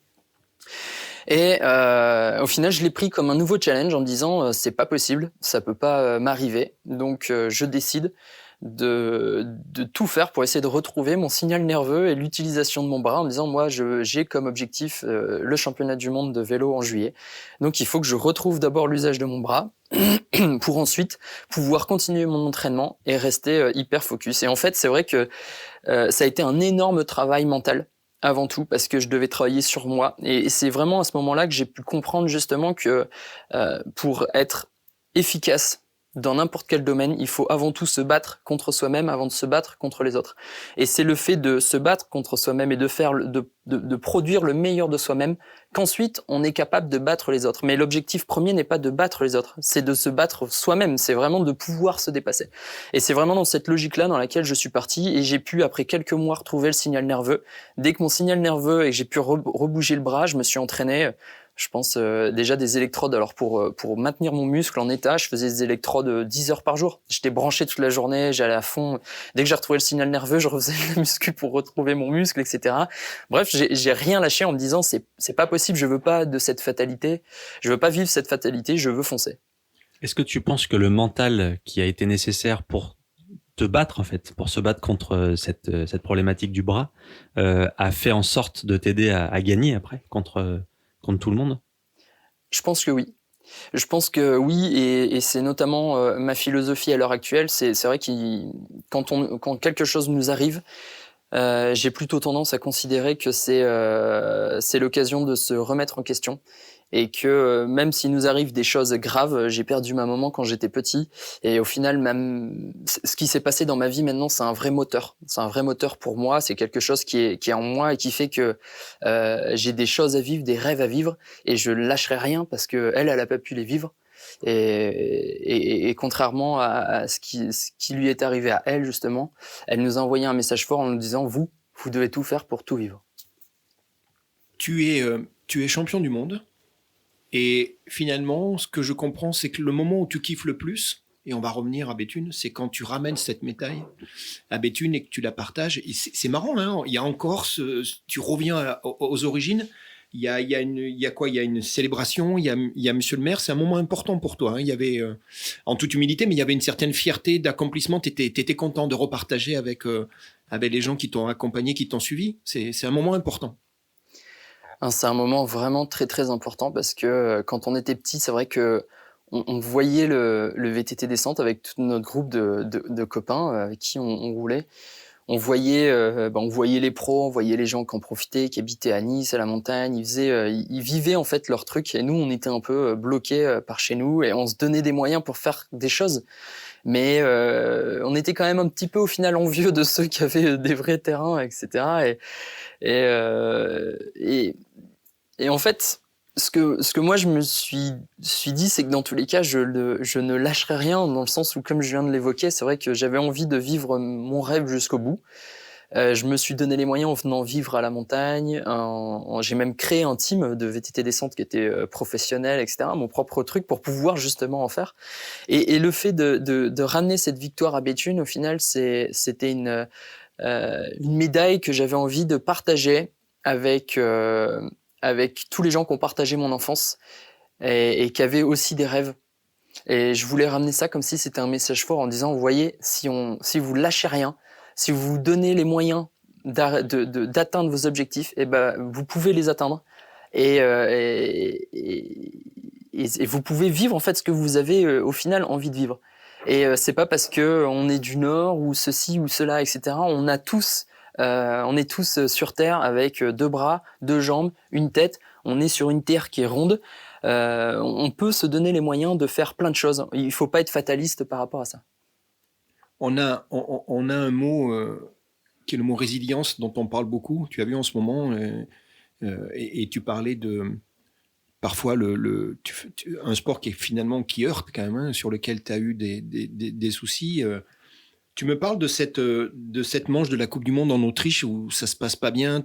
Et au final, je l'ai pris comme un nouveau challenge en me disant c'est pas possible, ça peut pas m'arriver. Donc je décide de tout faire pour essayer de retrouver mon signal nerveux et l'utilisation de mon bras, en me disant moi j'ai comme objectif le championnat du monde de vélo en juillet. Donc il faut que je retrouve d'abord l'usage de mon bras pour ensuite pouvoir continuer mon entraînement et rester hyper focus. Et en fait, c'est vrai que ça a été un énorme travail mental avant tout, parce que je devais travailler sur moi. Et c'est vraiment à ce moment-là que j'ai pu comprendre justement que pour être efficace dans n'importe quel domaine, il faut avant tout se battre contre soi-même avant de se battre contre les autres. Et c'est le fait de se battre contre soi-même et de produire le meilleur de soi-même qu'ensuite on est capable de battre les autres. Mais l'objectif premier n'est pas de battre les autres, c'est de se battre soi-même, c'est vraiment de pouvoir se dépasser. Et c'est vraiment dans cette logique-là dans laquelle je suis parti, et j'ai pu après quelques mois retrouver le signal nerveux. Dès que mon signal nerveux et que j'ai pu rebouger le bras, je me suis entraîné. Je pense déjà des électrodes. Alors pour maintenir mon muscle en état, je faisais des électrodes 10 heures par jour. J'étais branché toute la journée, j'allais à fond. Dès que j'ai retrouvé le signal nerveux, je refaisais de la muscu pour retrouver mon muscle, etc. Bref, j'ai rien lâché en me disant c'est pas possible, je veux pas de cette fatalité, je veux pas vivre cette fatalité, je veux foncer. Est-ce que tu penses que le mental qui a été nécessaire pour te battre, en fait, pour se battre contre cette problématique du bras, a fait en sorte de t'aider à gagner après contre tout le monde? Je pense que oui. Je pense que oui, et c'est notamment ma philosophie à l'heure actuelle. C'est vrai que quand quelque chose nous arrive, j'ai plutôt tendance à considérer que c'est l'occasion de se remettre en question et que même s'il nous arrive des choses graves, j'ai perdu ma maman quand j'étais petit et au final, même ce qui s'est passé dans ma vie maintenant, c'est un vrai moteur. C'est un vrai moteur pour moi. C'est quelque chose qui est en moi et qui fait que j'ai des choses à vivre, des rêves à vivre et je lâcherai rien parce que elle a pas pu les vivre. Et contrairement à ce qui lui est arrivé à elle, justement, elle nous a envoyé un message fort en nous disant vous devez tout faire pour tout vivre. Tu es champion du monde. Et finalement, ce que je comprends, c'est que le moment où tu kiffes le plus, et on va revenir à Béthune, c'est quand tu ramènes cette médaille à Béthune et que tu la partages. Et c'est marrant, hein, il y a encore tu reviens aux origines. Il y a quoi? Il y a une célébration. Il y a Monsieur le Maire. C'est un moment important pour toi, hein. Il y avait, en toute humilité, mais il y avait une certaine fierté d'accomplissement. T'étais content de repartager avec les gens qui t'ont accompagné, qui t'ont suivi. C'est un moment important. C'est un moment vraiment très très important parce que quand on était petit, c'est vrai que on voyait le VTT descente avec tout notre groupe de copains avec qui on roulait. On voyait les pros, on voyait les gens qui en profitaient, qui habitaient à Nice, à la montagne. Ils vivaient en fait leur truc et nous, on était un peu bloqués par chez nous et on se donnait des moyens pour faire des choses. Mais on était quand même un petit peu au final envieux de ceux qui avaient des vrais terrains, etc. Et en fait, ce que moi je me suis dit, c'est que dans tous les cas, je ne lâcherai rien dans le sens où, comme je viens de l'évoquer, c'est vrai que j'avais envie de vivre mon rêve jusqu'au bout. Je me suis donné les moyens en venant vivre à la montagne. J'ai même créé un team de VTT descente qui était professionnel, etc. Mon propre truc pour pouvoir justement en faire. Et le fait de ramener cette victoire à Béthune, au final, c'était une médaille que j'avais envie de partager avec tous les gens qui ont partagé mon enfance et qui avaient aussi des rêves. Et je voulais ramener ça comme si c'était un message fort en disant, vous voyez, si vous lâchez rien, si vous vous donnez les moyens d'atteindre vos objectifs, et ben, vous pouvez les atteindre. Et vous pouvez vivre en fait ce que vous avez au final envie de vivre. Et c'est pas parce que on est du Nord ou ceci ou cela, etc. On est tous sur Terre avec 2 bras, 2 jambes, une tête. On est sur une Terre qui est ronde. On peut se donner les moyens de faire plein de choses. Il faut pas être fataliste par rapport à ça. On a un mot qui est le mot résilience dont on parle beaucoup. Tu as vu en ce moment, et tu parlais de parfois un sport qui est finalement qui heurte quand même, hein, sur lequel tu as eu des soucis. Tu me parles de cette manche de la Coupe du Monde en Autriche où ça se passe pas bien.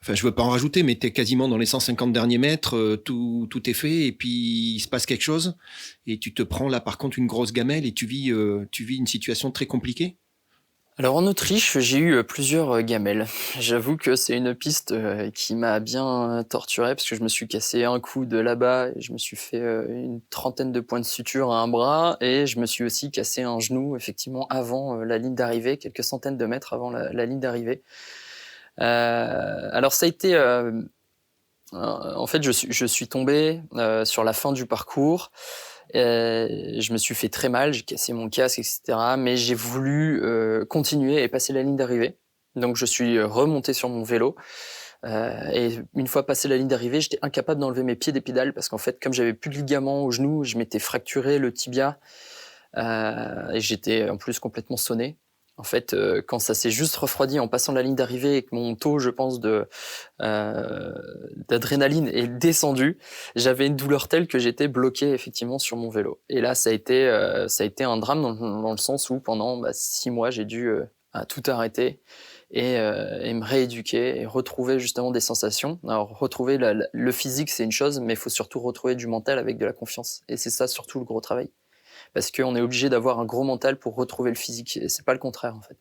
Enfin, je veux pas en rajouter, mais tu es quasiment dans les 150 derniers mètres, tout est fait, et puis il se passe quelque chose, et tu te prends là par contre une grosse gamelle, et tu vis une situation très compliquée. Alors en Autriche, j'ai eu plusieurs gamelles. J'avoue que c'est une piste qui m'a bien torturé parce que je me suis cassé un coude là-bas, et je me suis fait une trentaine de points de suture à un bras, et je me suis aussi cassé un genou effectivement avant la ligne d'arrivée, quelques centaines de mètres avant la ligne d'arrivée. Alors ça a été en fait je suis tombé sur la fin du parcours. Je me suis fait très mal, j'ai cassé mon casque, etc. Mais j'ai voulu continuer et passer la ligne d'arrivée. Donc je suis remonté sur mon vélo. Et une fois passé la ligne d'arrivée, j'étais incapable d'enlever mes pieds des pédales parce qu'en fait, comme j'avais plus de ligaments au genou, je m'étais fracturé le tibia et j'étais en plus complètement sonné. En fait, quand ça s'est juste refroidi en passant la ligne d'arrivée et que mon taux, je pense, d'adrénaline est descendu, j'avais une douleur telle que j'étais bloqué effectivement sur mon vélo. Et là, ça a été un drame dans le sens où pendant 6 mois, j'ai dû tout arrêter et me rééduquer et retrouver justement des sensations. Alors, retrouver le physique, c'est une chose, mais il faut surtout retrouver du mental avec de la confiance. Et c'est ça surtout le gros travail. Parce qu'on est obligé d'avoir un gros mental pour retrouver le physique. Et c'est pas le contraire, en fait.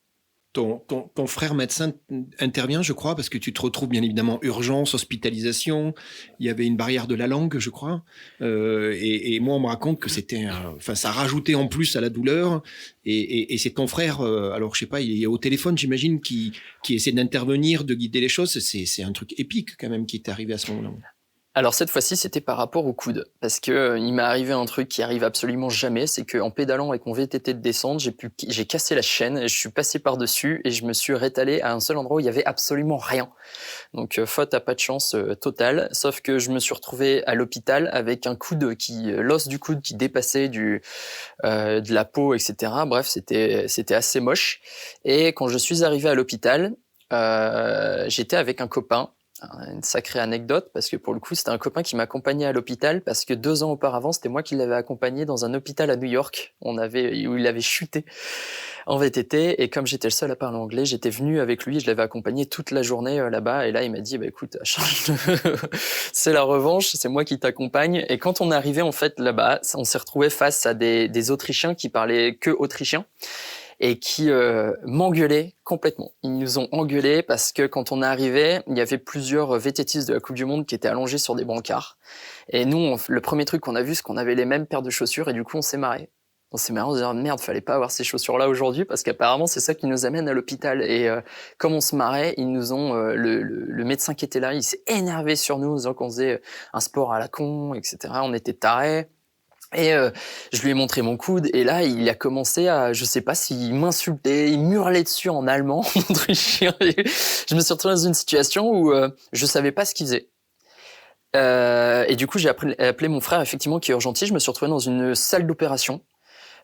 ton frère médecin intervient, je crois, parce que tu te retrouves bien évidemment urgence, hospitalisation. Il y avait une barrière de la langue, je crois. Et moi, on me raconte que ça rajoutait en plus à la douleur. Et c'est ton frère, alors je sais pas, il est au téléphone, j'imagine, qui essaie d'intervenir, de guider les choses. C'est un truc épique quand même qui est arrivé à ce moment-là. Alors cette fois-ci, c'était par rapport au coude, parce que il m'est arrivé un truc qui arrive absolument jamais, c'est qu'en pédalant avec mon VTT de descente, j'ai cassé la chaîne, et je suis passé par-dessus et je me suis rétalé à un seul endroit où il y avait absolument rien. Donc faute à pas de chance totale, sauf que je me suis retrouvé à l'hôpital avec un coude l'os du coude qui dépassait de la peau, etc. Bref, c'était assez moche. Et quand je suis arrivé à l'hôpital, j'étais avec un copain. Une sacrée anecdote, parce que pour le coup, c'était un copain qui m'accompagnait à l'hôpital, parce que 2 ans auparavant, c'était moi qui l'avais accompagné dans un hôpital à New York, où il avait chuté en VTT, et comme j'étais le seul à parler anglais, j'étais venu avec lui, je l'avais accompagné toute la journée là-bas, et là, il m'a dit, écoute, c'est la revanche, c'est moi qui t'accompagne, et quand on est arrivé, en fait, là-bas, on s'est retrouvé face à des Autrichiens qui parlaient que autrichien, et qui m'engueulaient complètement. Ils nous ont engueulés parce que quand on est arrivé, il y avait plusieurs VTTistes de la Coupe du Monde qui étaient allongés sur des brancards. Et nous, le premier truc qu'on a vu, c'est qu'on avait les mêmes paires de chaussures et du coup, on s'est marré. On s'est marré en se disant, merde, fallait pas avoir ces chaussures-là aujourd'hui parce qu'apparemment, c'est ça qui nous amène à l'hôpital. Et comme on se marrait, ils nous ont, le médecin qui était là, il s'est énervé sur nous en disant qu'on faisait un sport à la con, etc. On était tarés. Et je lui ai montré mon coude et là il a commencé à, je sais pas s'il m'insultait, il m'hurlait dessus en allemand, en autrichien. Et je me suis retrouvé dans une situation où je savais pas ce qu'il faisait. Et du coup j'ai appelé mon frère effectivement qui est urgentiste. Je me suis retrouvé dans une salle d'opération.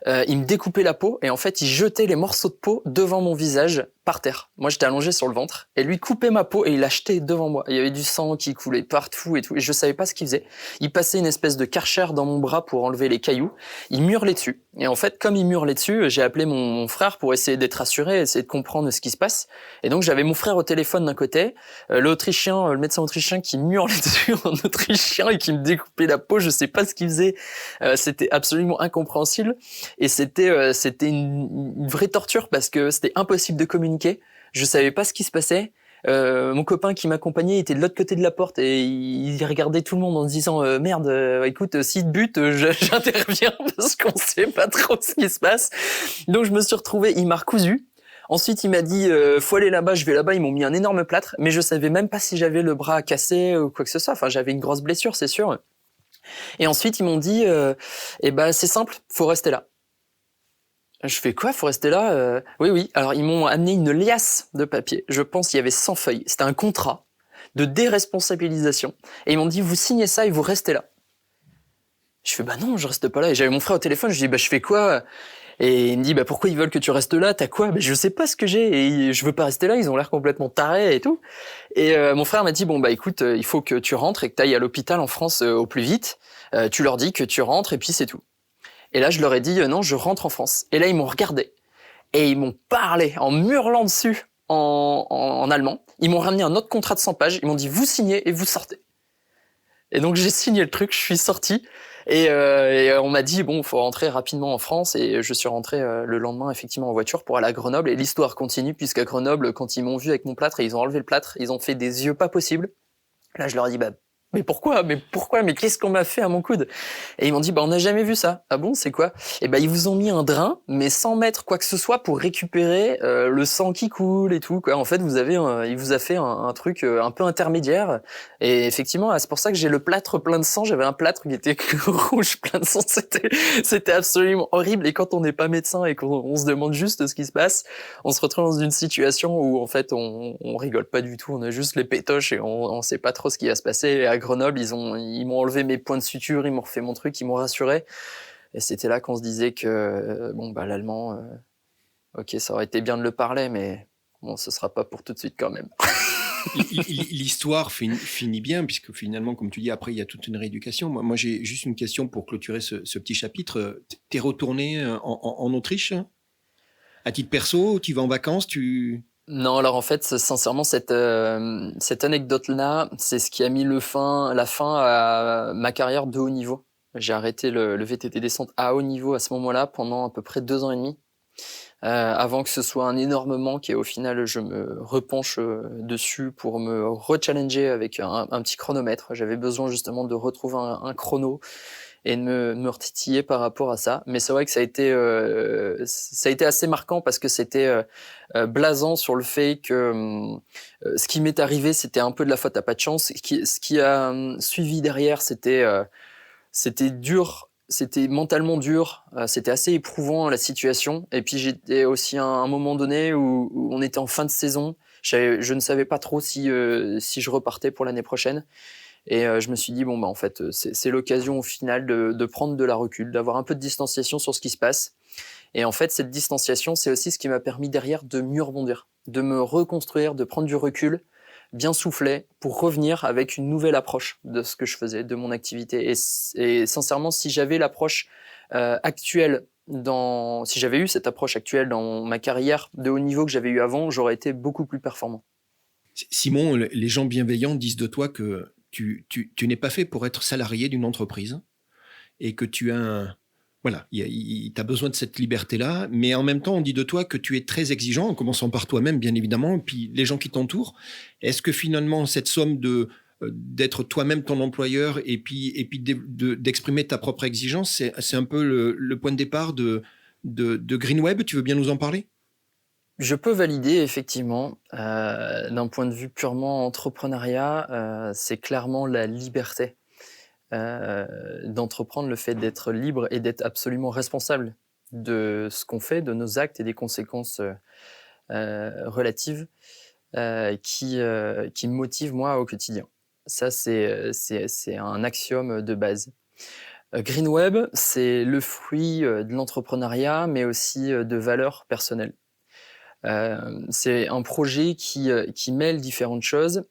Il me découpait la peau et en fait il jetait les morceaux de peau devant mon visage par terre. Moi j'étais allongé sur le ventre et lui coupait ma peau et il l'achetait devant moi. Il y avait du sang qui coulait partout et tout et je savais pas ce qu'il faisait. Il passait une espèce de karcher dans mon bras pour enlever les cailloux. Il m'hurlait dessus. Et en fait comme il m'hurlait dessus, j'ai appelé mon frère pour essayer d'être rassuré, essayer de comprendre ce qui se passe. Et donc j'avais mon frère au téléphone d'un côté, le médecin autrichien qui m'hurlait dessus en autrichien et qui me découpait la peau. Je sais pas ce qu'il faisait. C'était absolument incompréhensible. Et c'était une vraie torture parce que c'était impossible de communiquer. Je savais pas ce qui se passait. Mon copain qui m'accompagnait était de l'autre côté de la porte et il regardait tout le monde en se disant merde, écoute, s'il te bute, j'interviens parce qu'on sait pas trop ce qui se passe. Donc je me suis retrouvé, il m'a recousu. Ensuite, il m'a dit faut aller là-bas, je vais là-bas. Ils m'ont mis un énorme plâtre, mais je savais même pas si j'avais le bras cassé ou quoi que ce soit. Enfin, j'avais une grosse blessure, c'est sûr. Et ensuite, ils m'ont dit c'est simple, faut rester là. Je fais quoi? Faut rester là? Oui. Alors, ils m'ont amené une liasse de papier. Je pense qu'il y avait 100 feuilles. C'était un contrat de déresponsabilisation. Et ils m'ont dit, vous signez ça et vous restez là. Je fais, non, je reste pas là. Et j'avais mon frère au téléphone. Je dis, je fais quoi? Et il me dit, pourquoi ils veulent que tu restes là? T'as quoi? Je sais pas ce que j'ai. Et je veux pas rester là. Ils ont l'air complètement tarés et tout. Et mon frère m'a dit, écoute, il faut que tu rentres et que t'ailles à l'hôpital en France au plus vite. Tu leur dis que tu rentres et puis c'est tout. Et là, je leur ai dit, non, je rentre en France. Et là, ils m'ont regardé. Et ils m'ont parlé en hurlant dessus en allemand. Ils m'ont ramené un autre contrat de 100 pages. Ils m'ont dit, vous signez et vous sortez. Et donc, j'ai signé le truc, je suis sorti. Et on m'a dit, faut rentrer rapidement en France. Et je suis rentré le lendemain, effectivement, en voiture pour aller à Grenoble. Et l'histoire continue, puisqu'à Grenoble, quand ils m'ont vu avec mon plâtre et ils ont enlevé le plâtre, ils ont fait des yeux pas possibles. Là, je leur ai dit, mais pourquoi? Mais qu'est-ce qu'on m'a fait à mon coude? Et ils m'ont dit, on n'a jamais vu ça. Ah bon, c'est quoi? Et ils vous ont mis un drain, mais sans mettre quoi que ce soit pour récupérer le sang qui coule et tout, quoi. En fait, il vous a fait un truc un peu intermédiaire. Et effectivement, c'est pour ça que j'ai le plâtre plein de sang. J'avais un plâtre qui était rouge plein de sang. C'était absolument horrible. Et quand on n'est pas médecin et qu'on se demande juste ce qui se passe, on se retrouve dans une situation où, en fait, on rigole pas du tout. On a juste les pétoches et on sait pas trop ce qui va se passer. Et à Grenoble, ils m'ont enlevé mes points de suture, ils m'ont refait mon truc, ils m'ont rassuré. Et c'était là qu'on se disait que l'allemand, ok, ça aurait été bien de le parler, mais ce sera pas pour tout de suite quand même. L'histoire finit bien, puisque finalement, comme tu dis, après, il y a toute une rééducation. Moi j'ai juste une question pour clôturer ce petit chapitre. T'es retourné en Autriche à titre perso? Tu vas en vacances? Non, alors en fait, sincèrement, cette anecdote-là, c'est ce qui a mis la fin à ma carrière de haut niveau. J'ai arrêté le VTT descente à haut niveau à ce moment-là pendant à peu près 2 ans et demi. avant que ce soit un énorme manque et au final je me repenche dessus pour me rechallenger avec un petit chronomètre. J'avais besoin justement de retrouver un chrono et de me retitiller par rapport à ça. Mais c'est vrai que ça a été assez marquant parce que c'était blasant sur le fait que ce qui m'est arrivé, c'était un peu de la faute à pas de chance. Ce qui a suivi derrière, c'était dur, c'était mentalement dur, c'était assez éprouvant la situation. Et puis j'étais aussi à un moment donné où on était en fin de saison. Je ne savais pas trop si je repartais pour l'année prochaine. Et je me suis dit, bon, bah, en fait, c'est l'occasion au final de prendre de la recul, d'avoir un peu de distanciation sur ce qui se passe. Et en fait, cette distanciation, c'est aussi ce qui m'a permis derrière de mieux rebondir, de me reconstruire, de prendre du recul, bien souffler, pour revenir avec une nouvelle approche de ce que je faisais, de mon activité. Et sincèrement, si j'avais l'approche actuelle, si j'avais eu cette approche actuelle dans ma carrière de haut niveau que j'avais eu avant, j'aurais été beaucoup plus performant. Simon, les gens bienveillants disent de toi que tu n'es pas fait pour être salarié d'une entreprise et que tu as t'as besoin de cette liberté-là, mais en même temps, on dit de toi que tu es très exigeant, en commençant par toi-même, bien évidemment, puis les gens qui t'entourent. Est-ce que finalement, cette somme d'être toi-même ton employeur et puis d'exprimer ta propre exigence, c'est un peu le point de départ de GreenWeb? Tu veux bien nous en parler? Je peux valider, effectivement. D'un point de vue purement entrepreneuriat, c'est clairement la liberté d'entreprendre, le fait d'être libre et d'être absolument responsable de ce qu'on fait, de nos actes et des conséquences relatives qui me motivent, moi, au quotidien. Ça, c'est un axiome de base. GreenWeb, c'est le fruit de l'entrepreneuriat, mais aussi de valeurs personnelles. C'est un projet qui mêle différentes choses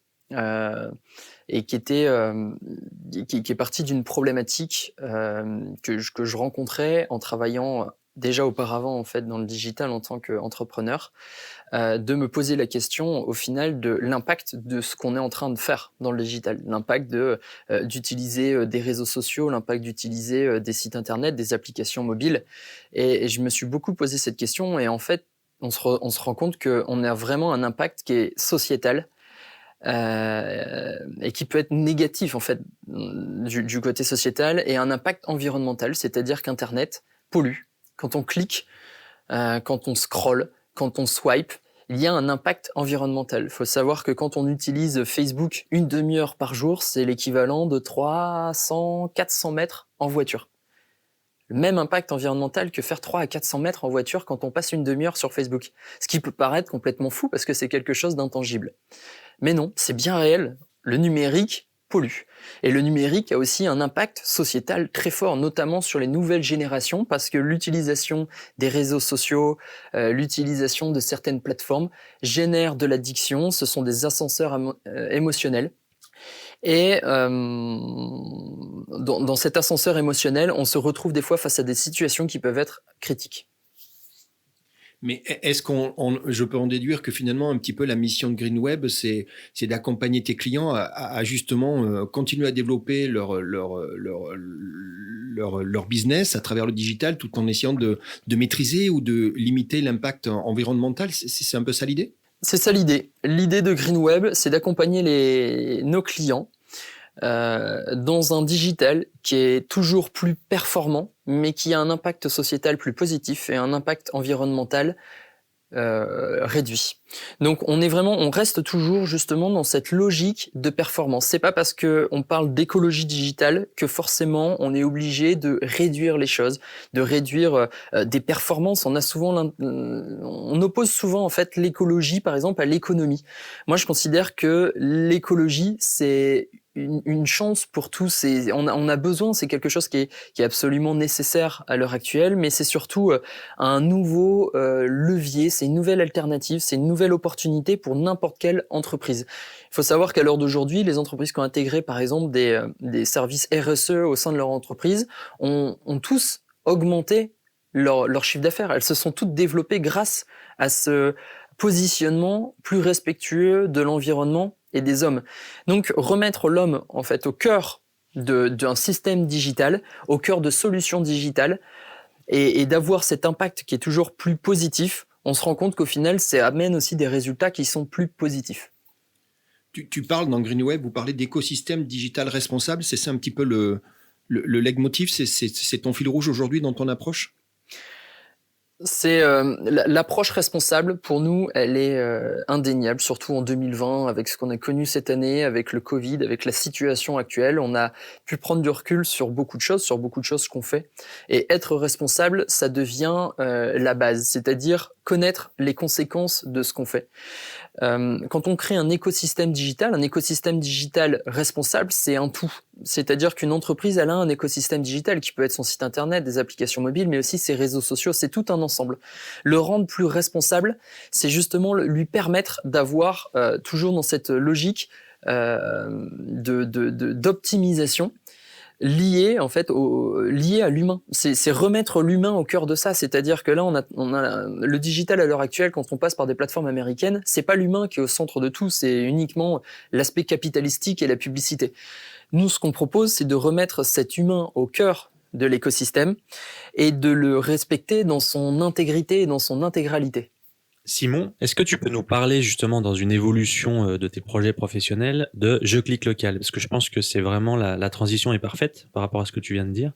et qui est parti d'une problématique que je rencontrais en travaillant déjà auparavant en fait dans le digital en tant qu'entrepreneur, de me poser la question au final de l'impact de ce qu'on est en train de faire dans le digital, l'impact d'utiliser des réseaux sociaux, l'impact d'utiliser des sites internet, des applications mobiles, et je me suis beaucoup posé cette question et en fait on se rend compte qu'on a vraiment un impact qui est sociétal et qui peut être négatif en fait du côté sociétal, et un impact environnemental, c'est-à-dire qu'Internet pollue. Quand on clique, quand on scrolle, quand on swipe, il y a un impact environnemental. Il faut savoir que quand on utilise Facebook une demi-heure par jour, c'est l'équivalent de 300-400 mètres en voiture. Le même impact environnemental que faire 300 à 400 mètres en voiture quand on passe une demi-heure sur Facebook. Ce qui peut paraître complètement fou parce que c'est quelque chose d'intangible. Mais non, c'est bien réel. Le numérique pollue. Et le numérique a aussi un impact sociétal très fort, notamment sur les nouvelles générations, parce que l'utilisation des réseaux sociaux, l'utilisation de certaines plateformes génère de l'addiction. Ce sont des ascenseurs émotionnels. Et dans cet ascenseur émotionnel, on se retrouve des fois face à des situations qui peuvent être critiques. Mais est-ce je peux en déduire que finalement, un petit peu la mission de GreenWeb, c'est d'accompagner tes clients à justement continuer à développer leur business à travers le digital, tout en essayant de maîtriser ou de limiter l'impact environnemental? C'est un peu ça l'idée? C'est ça l'idée. L'idée de GreenWeb, c'est d'accompagner nos clients dans un digital qui est toujours plus performant, mais qui a un impact sociétal plus positif et un impact environnemental réduit. Donc on reste toujours justement dans cette logique de performance. C'est pas parce que on parle d'écologie digitale que forcément on est obligé de réduire les choses, de réduire des performances. On oppose souvent en fait l'écologie par exemple à l'économie. Moi je considère que l'écologie c'est une chance pour tous, et on a besoin, c'est quelque chose qui est absolument nécessaire à l'heure actuelle, mais c'est surtout un nouveau levier, c'est une nouvelle alternative, c'est une nouvelle opportunité pour n'importe quelle entreprise. Il faut savoir qu'à l'heure d'aujourd'hui, les entreprises qui ont intégré par exemple des services RSE au sein de leur entreprise ont tous augmenté leur chiffre d'affaires. Elles se sont toutes développées grâce à ce positionnement plus respectueux de l'environnement et des hommes. Donc remettre l'homme en fait au cœur d'un système digital, au cœur de solutions digitales, et d'avoir cet impact qui est toujours plus positif, on se rend compte qu'au final, ça amène aussi des résultats qui sont plus positifs. Tu parles dans GreenWeb, vous parlez d'écosystème digital responsable, c'est ça un petit peu le leitmotiv, c'est ton fil rouge aujourd'hui dans ton approche ? C'est l'approche responsable pour nous, elle est indéniable, surtout en 2020 avec ce qu'on a connu cette année, avec le Covid, avec la situation actuelle. On a pu prendre du recul sur beaucoup de choses qu'on fait. Et être responsable, ça devient la base, c'est-à-dire connaître les conséquences de ce qu'on fait. Quand on crée un écosystème digital responsable, c'est un tout. C'est-à-dire qu'une entreprise, elle a un écosystème digital qui peut être son site internet, des applications mobiles, mais aussi ses réseaux sociaux. C'est tout un ensemble. Le rendre plus responsable, c'est justement lui permettre d'avoir, toujours dans cette logique d'optimisation, lié à l'humain. C'est remettre l'humain au cœur de ça. C'est-à-dire que là, on a le digital à l'heure actuelle, quand on passe par des plateformes américaines, c'est pas l'humain qui est au centre de tout, c'est uniquement l'aspect capitalistique et la publicité. Nous, ce qu'on propose, c'est de remettre cet humain au cœur de l'écosystème et de le respecter dans son intégrité et dans son intégralité. Simon, est-ce que tu peux nous parler justement dans une évolution de tes projets professionnels de Je clique local? Parce que je pense que c'est vraiment la transition est parfaite par rapport à ce que tu viens de dire.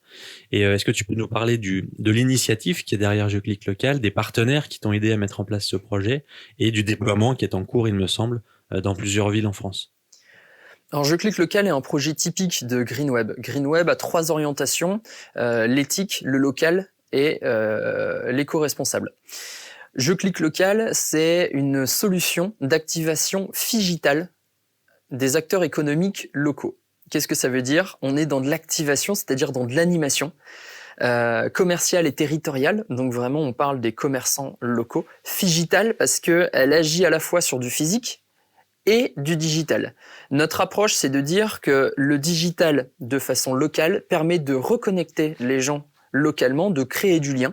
Et est-ce que tu peux nous parler de l'initiative qui est derrière Je clique local, des partenaires qui t'ont aidé à mettre en place ce projet et du déploiement qui est en cours, il me semble, dans plusieurs villes en France? Alors, Je clique local est un projet typique de GreenWeb. GreenWeb a 3 orientations, l'éthique, le local et l'éco-responsable. Je clique local, c'est une solution d'activation phygitale des acteurs économiques locaux. Qu'est-ce que ça veut dire ? On est dans de l'activation, c'est-à-dire dans de l'animation commerciale et territoriale. Donc vraiment, on parle des commerçants locaux. Phygital parce que elle agit à la fois sur du physique et du digital. Notre approche, c'est de dire que le digital, de façon locale, permet de reconnecter les gens localement, de créer du lien.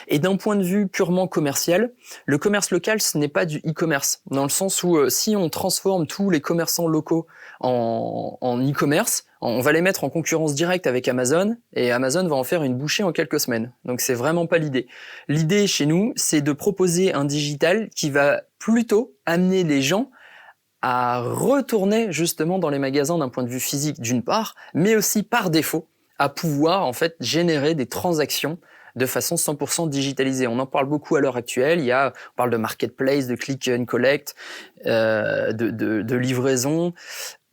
Et d'un point de vue purement commercial, le commerce local, ce n'est pas du e-commerce, dans le sens où si on transforme tous les commerçants locaux en e-commerce, on va les mettre en concurrence directe avec Amazon, et Amazon va en faire une bouchée en quelques semaines. Donc c'est vraiment pas l'idée. L'idée chez nous, c'est de proposer un digital qui va plutôt amener les gens à retourner justement dans les magasins d'un point de vue physique d'une part, mais aussi par défaut, à pouvoir en fait générer des transactions de façon 100% digitalisée. On en parle beaucoup à l'heure actuelle. On parle de marketplace, de click and collect, de livraison.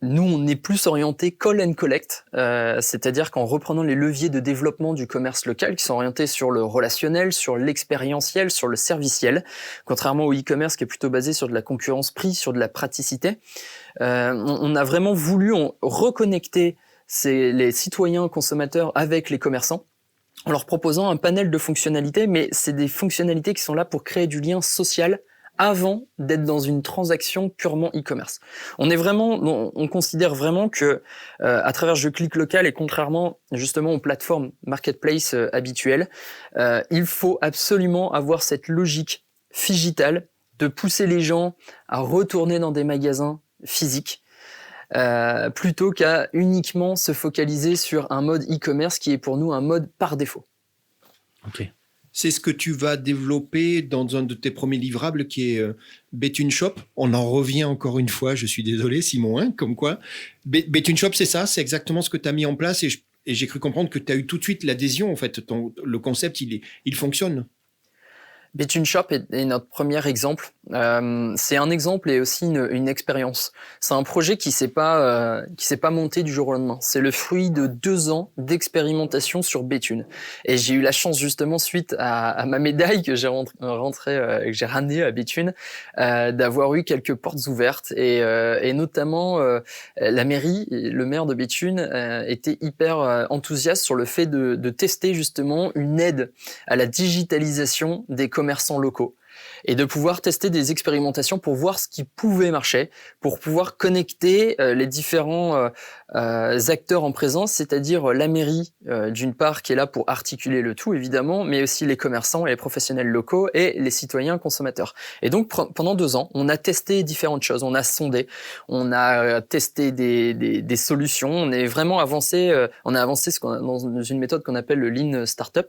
Nous, on est plus orienté call and collect, c'est-à-dire qu'en reprenant les leviers de développement du commerce local qui sont orientés sur le relationnel, sur l'expérientiel, sur le serviciel, contrairement au e-commerce qui est plutôt basé sur de la concurrence prix, sur de la praticité. On a vraiment voulu reconnecter les citoyens consommateurs avec les commerçants en leur proposant un panel de fonctionnalités, mais c'est des fonctionnalités qui sont là pour créer du lien social avant d'être dans une transaction purement e-commerce. On considère vraiment que à travers Je clique local et contrairement justement aux plateformes marketplace habituelles, il faut absolument avoir cette logique phygitale de pousser les gens à retourner dans des magasins physiques plutôt qu'à uniquement se focaliser sur un mode e-commerce qui est pour nous un mode par défaut. Ok. C'est ce que tu vas développer dans un de tes premiers livrables qui est Bet une Shop. On en revient encore une fois, je suis désolé Simon, hein, comme quoi. Bet une Shop, c'est ça, c'est exactement ce que tu as mis en place et j'ai cru comprendre que tu as eu tout de suite l'adhésion. En fait, le concept, il fonctionne. Bet une Shop est notre premier exemple. C'est un exemple et aussi une expérience. C'est un projet qui s'est pas monté du jour au lendemain. C'est le fruit de 2 ans d'expérimentation sur Béthune. Et j'ai eu la chance justement suite à ma médaille que j'ai que j'ai ramenée à Béthune, d'avoir eu quelques portes ouvertes et notamment la mairie, le maire de Béthune était hyper enthousiaste sur le fait de tester justement une aide à la digitalisation des commerçants locaux. et de pouvoir tester des expérimentations pour voir ce qui pouvait marcher, pour pouvoir connecter les différents acteurs en présence, c'est-à-dire la mairie d'une part qui est là pour articuler le tout évidemment, mais aussi les commerçants et les professionnels locaux et les citoyens consommateurs. Et donc pendant 2 ans, on a testé différentes choses, on a sondé, on a testé des solutions, on est vraiment avancé, dans une méthode qu'on appelle le Lean Startup,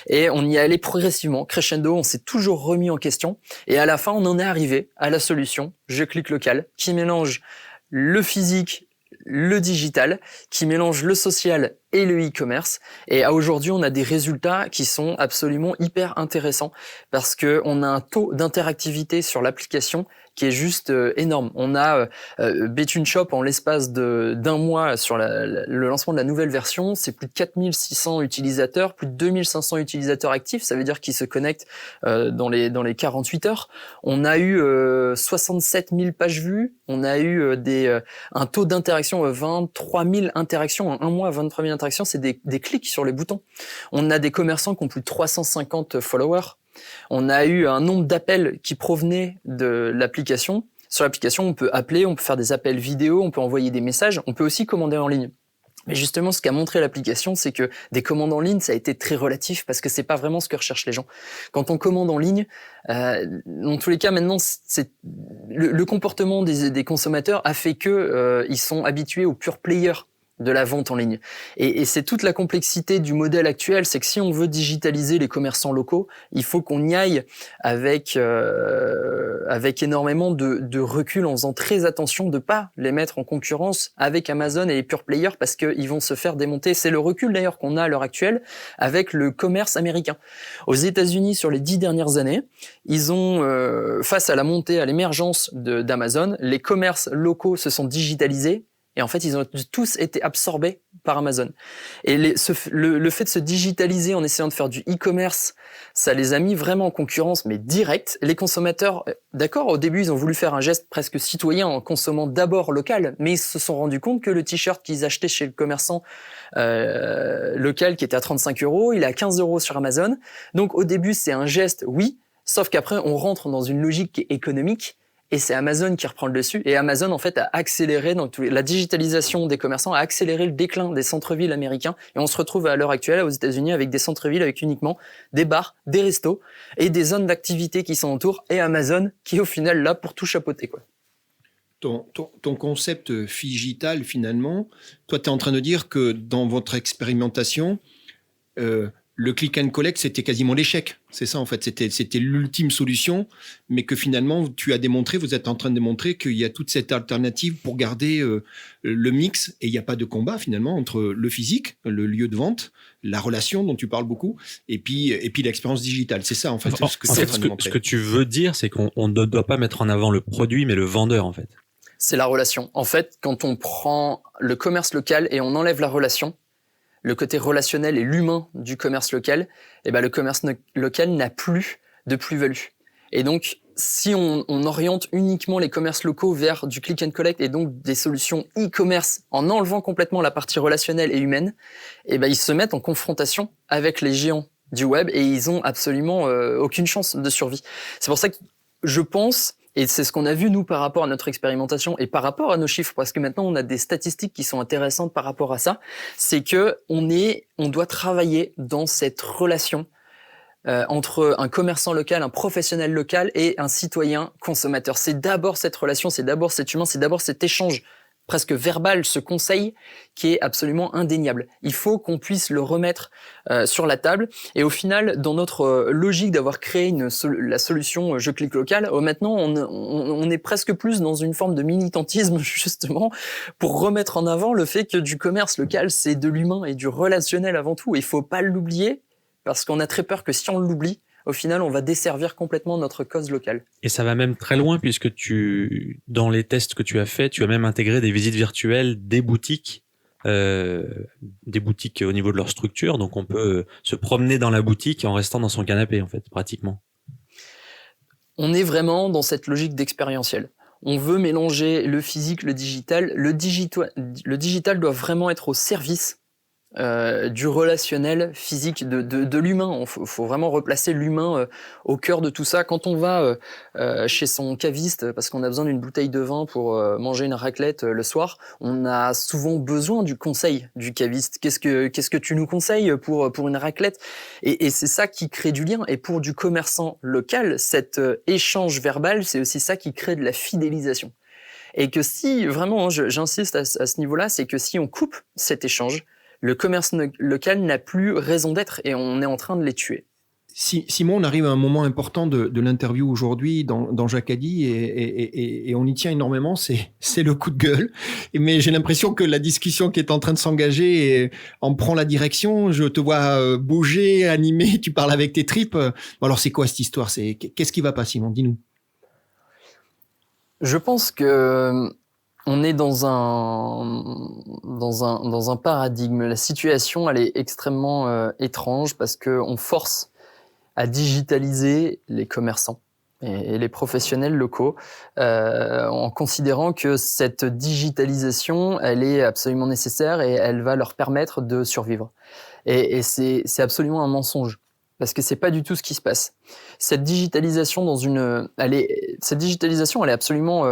et on y est allé progressivement, crescendo, on s'est toujours remis en question, et à la fin, on en est arrivé à la solution Je Clique Local, qui mélange le physique, le digital, qui mélange le social et le e-commerce. Et aujourd'hui, on a des résultats qui sont absolument hyper intéressants parce que on a un taux d'interactivité sur l'application qui est juste énorme. On a Betune Shop en l'espace d'un mois sur le lancement de la nouvelle version, c'est plus de 4600 utilisateurs, plus de 2500 utilisateurs actifs, ça veut dire qu'ils se connectent dans les 48 heures. On a eu 67 000 pages vues, on a eu un taux d'interaction 23 000 interactions en un mois, 23 000 interactions, c'est des clics sur les boutons. On a des commerçants qui ont plus de 350 followers. On a eu un nombre d'appels qui provenaient de l'application. Sur l'application, on peut appeler, on peut faire des appels vidéo, on peut envoyer des messages, on peut aussi commander en ligne. Mais justement, ce qu'a montré l'application, c'est que des commandes en ligne, ça a été très relatif parce que c'est pas vraiment ce que recherchent les gens. Quand on commande en ligne, dans tous les cas, maintenant, c'est le comportement des consommateurs a fait que ils sont habitués aux pure players de la vente en ligne. Et c'est toute la complexité du modèle actuel, c'est que si on veut digitaliser les commerçants locaux, il faut qu'on y aille avec énormément de recul, en faisant très attention de pas les mettre en concurrence avec Amazon et les pure players parce qu'ils vont se faire démonter. C'est le recul d'ailleurs qu'on a à l'heure actuelle avec le commerce américain. Aux États-Unis, sur les 10 dernières années, ils ont, face à la montée, à l'émergence d'Amazon, les commerces locaux se sont digitalisés. Et en fait, ils ont tous été absorbés par Amazon. Et le fait de se digitaliser en essayant de faire du e-commerce, ça les a mis vraiment en concurrence, mais direct. Les consommateurs, d'accord, au début, ils ont voulu faire un geste presque citoyen en consommant d'abord local, mais ils se sont rendus compte que le t-shirt qu'ils achetaient chez le commerçant local, qui était à 35 €, il est à 15 € sur Amazon. Donc au début, c'est un geste, oui, sauf qu'après, on rentre dans une logique qui est économique. Et c'est Amazon qui reprend le dessus. Et Amazon, en fait, a accéléré la digitalisation des commerçants, a accéléré le déclin des centres-villes américains. Et on se retrouve à l'heure actuelle aux États-Unis avec des centres-villes avec uniquement des bars, des restos et des zones d'activité qui sont autour. Et Amazon qui est au final là pour tout chapeauter, quoi. Ton concept Figital, finalement, toi, tu es en train de dire que dans votre expérimentation, le click and collect, c'était quasiment l'échec. C'est ça, en fait. C'était l'ultime solution, mais que finalement, vous êtes en train de démontrer qu'il y a toute cette alternative pour garder le mix, et il n'y a pas de combat, finalement, entre le physique, le lieu de vente, la relation dont tu parles beaucoup, et puis l'expérience digitale. C'est ça, en fait. Ce que tu veux dire, c'est qu'on ne doit pas mettre en avant le produit, mais le vendeur, en fait. C'est la relation. En fait, quand on prend le commerce local et on enlève la relation, le côté relationnel et l'humain du commerce local, eh ben le commerce local n'a plus de plus-value. Et donc, si on oriente uniquement les commerces locaux vers du click and collect et donc des solutions e-commerce en enlevant complètement la partie relationnelle et humaine, eh ben ils se mettent en confrontation avec les géants du web et ils ont absolument aucune chance de survie. C'est pour ça que je pense, et c'est ce qu'on a vu, nous, par rapport à notre expérimentation et par rapport à nos chiffres, parce que maintenant, on a des statistiques qui sont intéressantes par rapport à ça, c'est que on doit travailler dans cette relation entre un commerçant local, un professionnel local et un citoyen consommateur. C'est d'abord cette relation, c'est d'abord cet humain, c'est d'abord cet échange presque verbal, ce conseil qui est absolument indéniable. Il faut qu'on puisse le remettre sur la table. Et au final, dans notre logique d'avoir créé la solution Je Clique Local, maintenant on est presque plus dans une forme de militantisme justement pour remettre en avant le fait que du commerce local, c'est de l'humain et du relationnel avant tout. Et il faut pas l'oublier parce qu'on a très peur que si on l'oublie, au final, on va desservir complètement notre cause locale. Et ça va même très loin puisque dans les tests que tu as fait, tu as même intégré des visites virtuelles des boutiques au niveau de leur structure. Donc, on peut se promener dans la boutique en restant dans son canapé, en fait, pratiquement. On est vraiment dans cette logique d'expérientiel. On veut mélanger le physique, le digital. Le digital doit vraiment être au service du relationnel physique, de l'humain. Faut vraiment replacer l'humain au cœur de tout ça. Quand on va chez son caviste parce qu'on a besoin d'une bouteille de vin pour manger une raclette le soir, on a souvent besoin du conseil du caviste. Qu'est-ce que tu nous conseilles pour une raclette? Et c'est ça qui crée du lien. Et pour du commerçant local, cet échange verbal, c'est aussi ça qui crée de la fidélisation. Et que si, vraiment, j'insiste à ce niveau-là, c'est que si on coupe cet échange, le commerce local n'a plus raison d'être et on est en train de les tuer. Simon, on arrive à un moment important de l'interview aujourd'hui dans Jacadi et on y tient énormément, c'est le coup de gueule. Mais j'ai l'impression que la discussion qui est en train de s'engager en prend la direction. Je te vois bouger, animer, tu parles avec tes tripes. Alors c'est quoi cette histoire? Qu'est-ce qui va pas, Simon? Dis-nous. Je pense que on est dans un paradigme. La situation, elle est extrêmement étrange parce que on force à digitaliser les commerçants et les professionnels locaux en considérant que cette digitalisation, elle est absolument nécessaire et elle va leur permettre de survivre. Et c'est absolument un mensonge. Parce que c'est pas du tout ce qui se passe. Cette digitalisation elle est absolument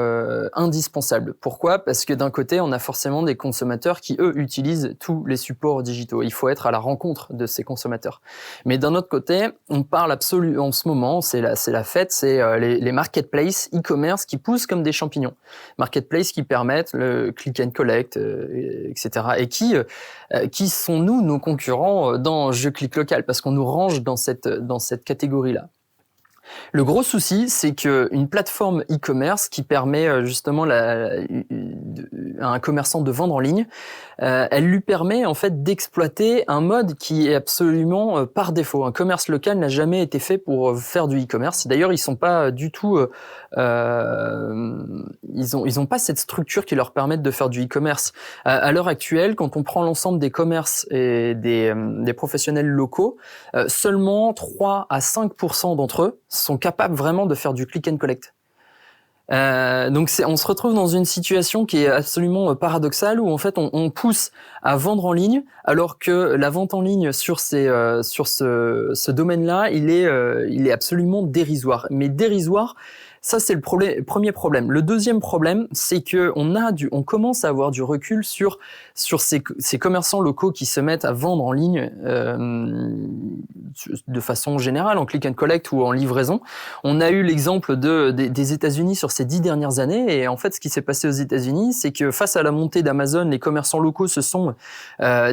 indispensable. Pourquoi? Parce que d'un côté, on a forcément des consommateurs qui, eux, utilisent tous les supports digitaux. Il faut être à la rencontre de ces consommateurs. Mais d'un autre côté, on parle en ce moment, c'est la fête, c'est les marketplaces e-commerce qui poussent comme des champignons. Marketplaces qui permettent le click and collect, etc. Et qui sont nos concurrents dans Je Clique Local, parce qu'on nous range dans cette catégorie-là. Le gros souci, c'est qu'une plateforme e-commerce qui permet justement à un commerçant de vendre en ligne, elle lui permet en fait d'exploiter un mode qui est absolument par défaut. Un commerce local n'a jamais été fait pour faire du e-commerce. D'ailleurs, ils sont pas du tout, ils ont pas cette structure qui leur permette de faire du e-commerce. À l'heure actuelle, quand on prend l'ensemble des commerces et des professionnels locaux, seulement 3 à 5% d'entre eux sont capables vraiment de faire du click and collect. Donc on se retrouve dans une situation qui est absolument paradoxale où en fait on pousse à vendre en ligne alors que la vente en ligne sur ce domaine-là, il est absolument dérisoire. Mais dérisoire, ça c'est le premier problème. Le deuxième problème, c'est que on commence à avoir du recul sur ces commerçants locaux qui se mettent à vendre en ligne de façon générale, en click and collect ou en livraison. On a eu l'exemple des États-Unis sur ces 10 dernières années, et en fait, ce qui s'est passé aux États-Unis, c'est que face à la montée d'Amazon, les commerçants locaux se sont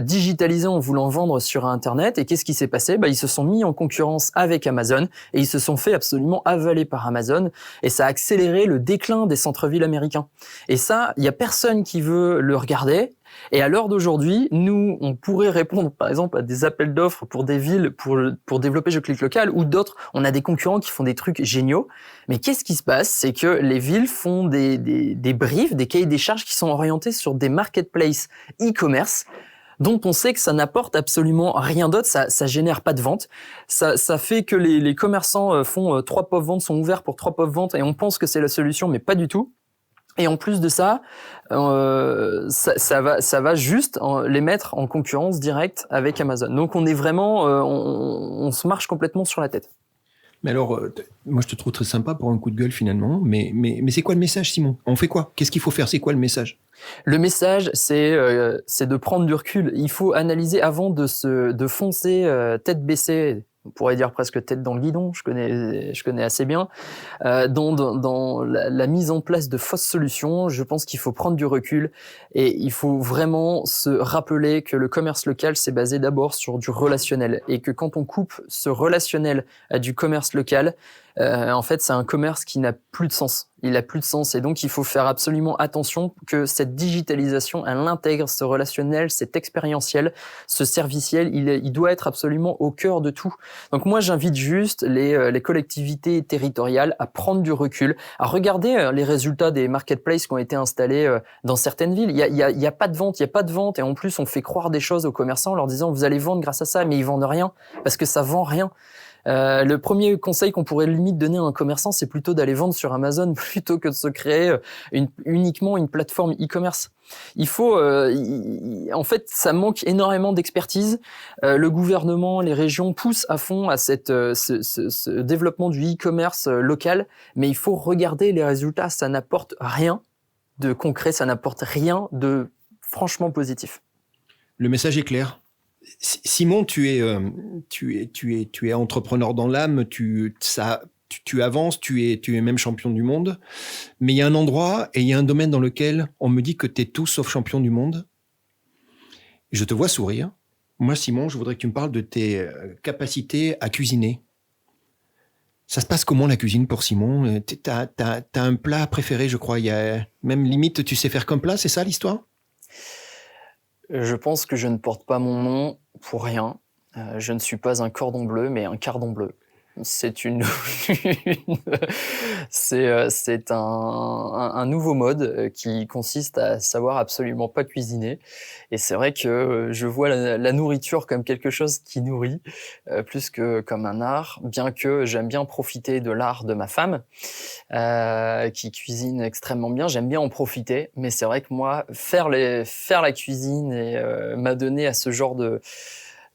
digitalisés en voulant vendre sur Internet. Et qu'est-ce qui s'est passé? Ils se sont mis en concurrence avec Amazon et ils se sont fait absolument avaler par Amazon. Et ça a accéléré le déclin des centres-villes américains. Et ça, il y a personne qui veut le regarder. Et à l'heure d'aujourd'hui, nous, on pourrait répondre, par exemple, à des appels d'offres pour des villes pour développer Je Clique Local ou d'autres. On a des concurrents qui font des trucs géniaux. Mais qu'est-ce qui se passe? C'est que les villes font des briefs, des cahiers des charges qui sont orientés sur des marketplaces e-commerce dont on sait que ça n'apporte absolument rien d'autre, ça génère pas de vente. Ça fait que les commerçants font 3 POV ventes, sont ouverts pour 3 POV ventes et on pense que c'est la solution, mais pas du tout. Et en plus de ça, ça va juste les mettre en concurrence directe avec Amazon. Donc on est vraiment, on se marche complètement sur la tête. Mais alors, moi je te trouve très sympa pour un coup de gueule finalement, mais c'est quoi le message, Simon? On fait quoi? Qu'est-ce qu'il faut faire? C'est quoi le message? Le message, c'est de prendre du recul. Il faut analyser avant de foncer tête baissée. On pourrait dire presque tête dans le guidon, je connais assez bien. Dans la mise en place de fausses solutions, je pense qu'il faut prendre du recul et il faut vraiment se rappeler que le commerce local, c'est basé d'abord sur du relationnel et que quand on coupe ce relationnel à du commerce local, en fait, c'est un commerce qui n'a plus de sens. Il a plus de sens et donc il faut faire absolument attention que cette digitalisation, elle intègre ce relationnel, cet expérientiel, ce serviciel, il doit être absolument au cœur de tout. Donc moi, j'invite juste les collectivités territoriales à prendre du recul, à regarder les résultats des marketplaces qui ont été installés dans certaines villes. Il y a pas de vente, et en plus on fait croire des choses aux commerçants en leur disant vous allez vendre grâce à ça, mais ils vendent rien parce que ça vend rien. Le premier conseil qu'on pourrait limite donner à un commerçant, c'est plutôt d'aller vendre sur Amazon plutôt que de se créer uniquement une plateforme e-commerce. Il faut, en fait, ça manque énormément d'expertise. Le gouvernement, les régions poussent à fond à ce développement du e-commerce local, mais il faut regarder les résultats. Ça n'apporte rien de concret, ça n'apporte rien de franchement positif. Le message est clair. Simon, tu es entrepreneur dans l'âme, tu avances, tu es même champion du monde. Mais il y a un endroit et il y a un domaine dans lequel on me dit que tu es tout sauf champion du monde. Je te vois sourire. Moi, Simon, je voudrais que tu me parles de tes capacités à cuisiner. Ça se passe comment la cuisine pour Simon ? T'as un plat préféré, je crois. Il y a même limite, tu sais faire qu'un plat, c'est ça l'histoire ? Je pense que je ne porte pas mon nom pour rien. Je ne suis pas un cordon bleu, mais un cardon bleu. C'est c'est un nouveau mode qui consiste à savoir absolument pas cuisiner. Et c'est vrai que je vois la nourriture comme quelque chose qui nourrit, plus que comme un art, bien que j'aime bien profiter de l'art de ma femme, qui cuisine extrêmement bien. J'aime bien en profiter, mais c'est vrai que moi, faire la cuisine et m'adonner à ce genre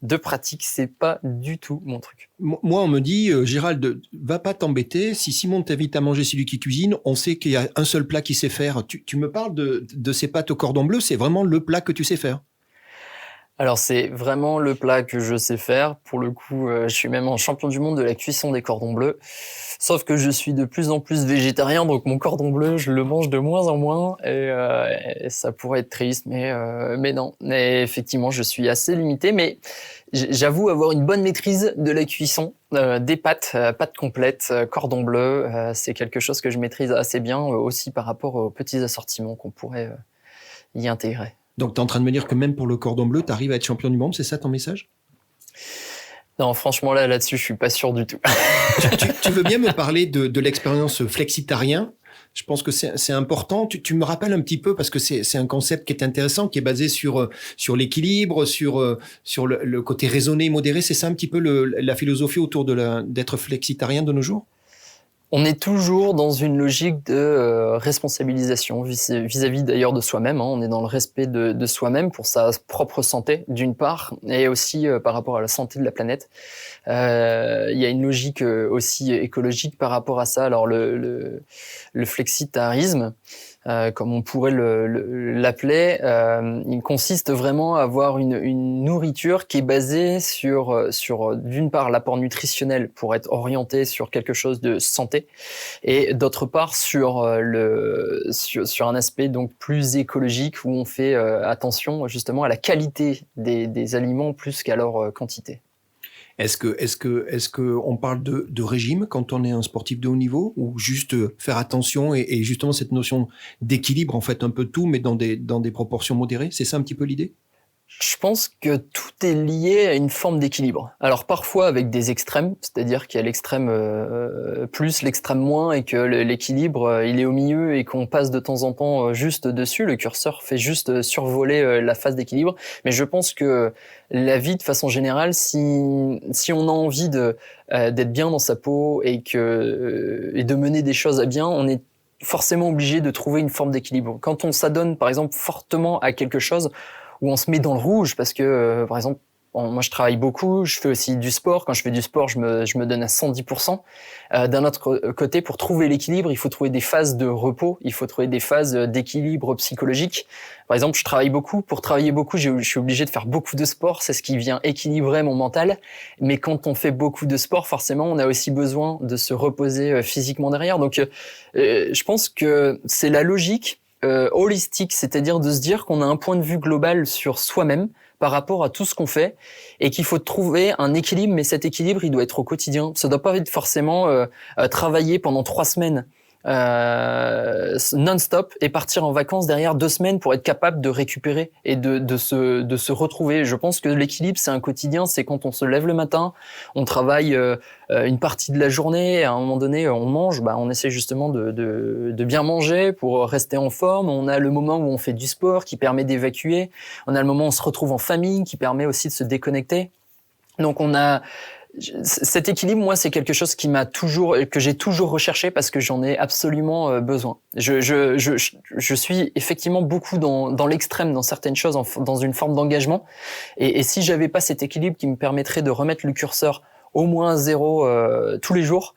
de pratique, c'est pas du tout mon truc. Moi, on me dit, Gérald, va pas t'embêter. Si Simon t'invite à manger celui qui cuisine, on sait qu'il y a un seul plat qui sait faire. Tu me parles de ces pâtes au cordon bleu, c'est vraiment le plat que tu sais faire. Alors, c'est vraiment le plat que je sais faire. Pour le coup, je suis même un champion du monde de la cuisson des cordons bleus. Sauf que je suis de plus en plus végétarien, donc mon cordon bleu, je le mange de moins en moins. Et ça pourrait être triste, mais non. Mais effectivement, je suis assez limité. Mais j'avoue avoir une bonne maîtrise de la cuisson, des pâtes complètes, cordon bleu. C'est quelque chose que je maîtrise assez bien, aussi par rapport aux petits assortiments qu'on pourrait y intégrer. Donc, tu es en train de me dire que même pour le cordon bleu, tu arrives à être champion du monde, c'est ça ton message ? Non, franchement, là-dessus, je suis pas sûr du tout. tu veux bien me parler de l'expérience flexitarien ? Je pense que c'est important. Tu me rappelles un petit peu, parce que c'est un concept qui est intéressant, qui est basé sur l'équilibre, sur le côté raisonné, modéré. C'est ça un petit peu la philosophie autour d'être flexitarien de nos jours ? On est toujours dans une logique de responsabilisation vis-à-vis d'ailleurs de soi-même. On est dans le respect de soi-même pour sa propre santé, d'une part, et aussi par rapport à la santé de la planète. Il y a une logique aussi écologique par rapport à ça. Alors le flexitarisme, comme on pourrait l'appeler, il consiste vraiment à avoir une nourriture qui est basée sur d'une part l'apport nutritionnel pour être orienté sur quelque chose de santé, et d'autre part sur un aspect donc plus écologique où on fait attention justement à la qualité des aliments plus qu'à leur quantité. Est-ce que on parle de régime quand on est un sportif de haut niveau, ou juste faire attention et justement cette notion d'équilibre, en fait un peu tout, mais dans des proportions modérées? C'est ça un petit peu l'idée? Je pense que tout est lié à une forme d'équilibre. Alors parfois avec des extrêmes, c'est-à-dire qu'il y a l'extrême plus, l'extrême moins, et que l'équilibre il est au milieu et qu'on passe de temps en temps juste dessus. Le curseur fait juste survoler la phase d'équilibre. Mais je pense que la vie, de façon générale, si on a envie d'être bien dans sa peau et de mener des choses à bien, on est forcément obligé de trouver une forme d'équilibre. Quand on s'adonne, par exemple, fortement à quelque chose, où on se met dans le rouge parce que, par exemple, moi je travaille beaucoup, je fais aussi du sport. Quand je fais du sport, je me donne à 110%. D'un autre côté, pour trouver l'équilibre, il faut trouver des phases de repos, il faut trouver des phases d'équilibre psychologique. Par exemple, je travaille beaucoup. Pour travailler beaucoup, je suis obligé de faire beaucoup de sport. C'est ce qui vient équilibrer mon mental. Mais quand on fait beaucoup de sport, forcément, on a aussi besoin de se reposer physiquement derrière. Donc, je pense que c'est la logique holistique, c'est-à-dire de se dire qu'on a un point de vue global sur soi-même par rapport à tout ce qu'on fait, et qu'il faut trouver un équilibre, mais cet équilibre, il doit être au quotidien. Ça doit pas être forcément travailler pendant 3 semaines non-stop et partir en vacances derrière 2 semaines pour être capable de récupérer et de se retrouver. Je pense que l'équilibre, c'est un quotidien, c'est quand on se lève le matin, on travaille une partie de la journée, et à un moment donné, on mange, on essaie justement de bien manger pour rester en forme. On a le moment où on fait du sport qui permet d'évacuer. On a le moment où on se retrouve en famille qui permet aussi de se déconnecter. Donc on a Cet équilibre, moi, c'est quelque chose que j'ai toujours recherché parce que j'en ai absolument besoin. Je suis effectivement beaucoup dans l'extrême, dans certaines choses, dans une forme d'engagement. Et si j'avais pas cet équilibre qui me permettrait de remettre le curseur au moins à 0 tous les jours,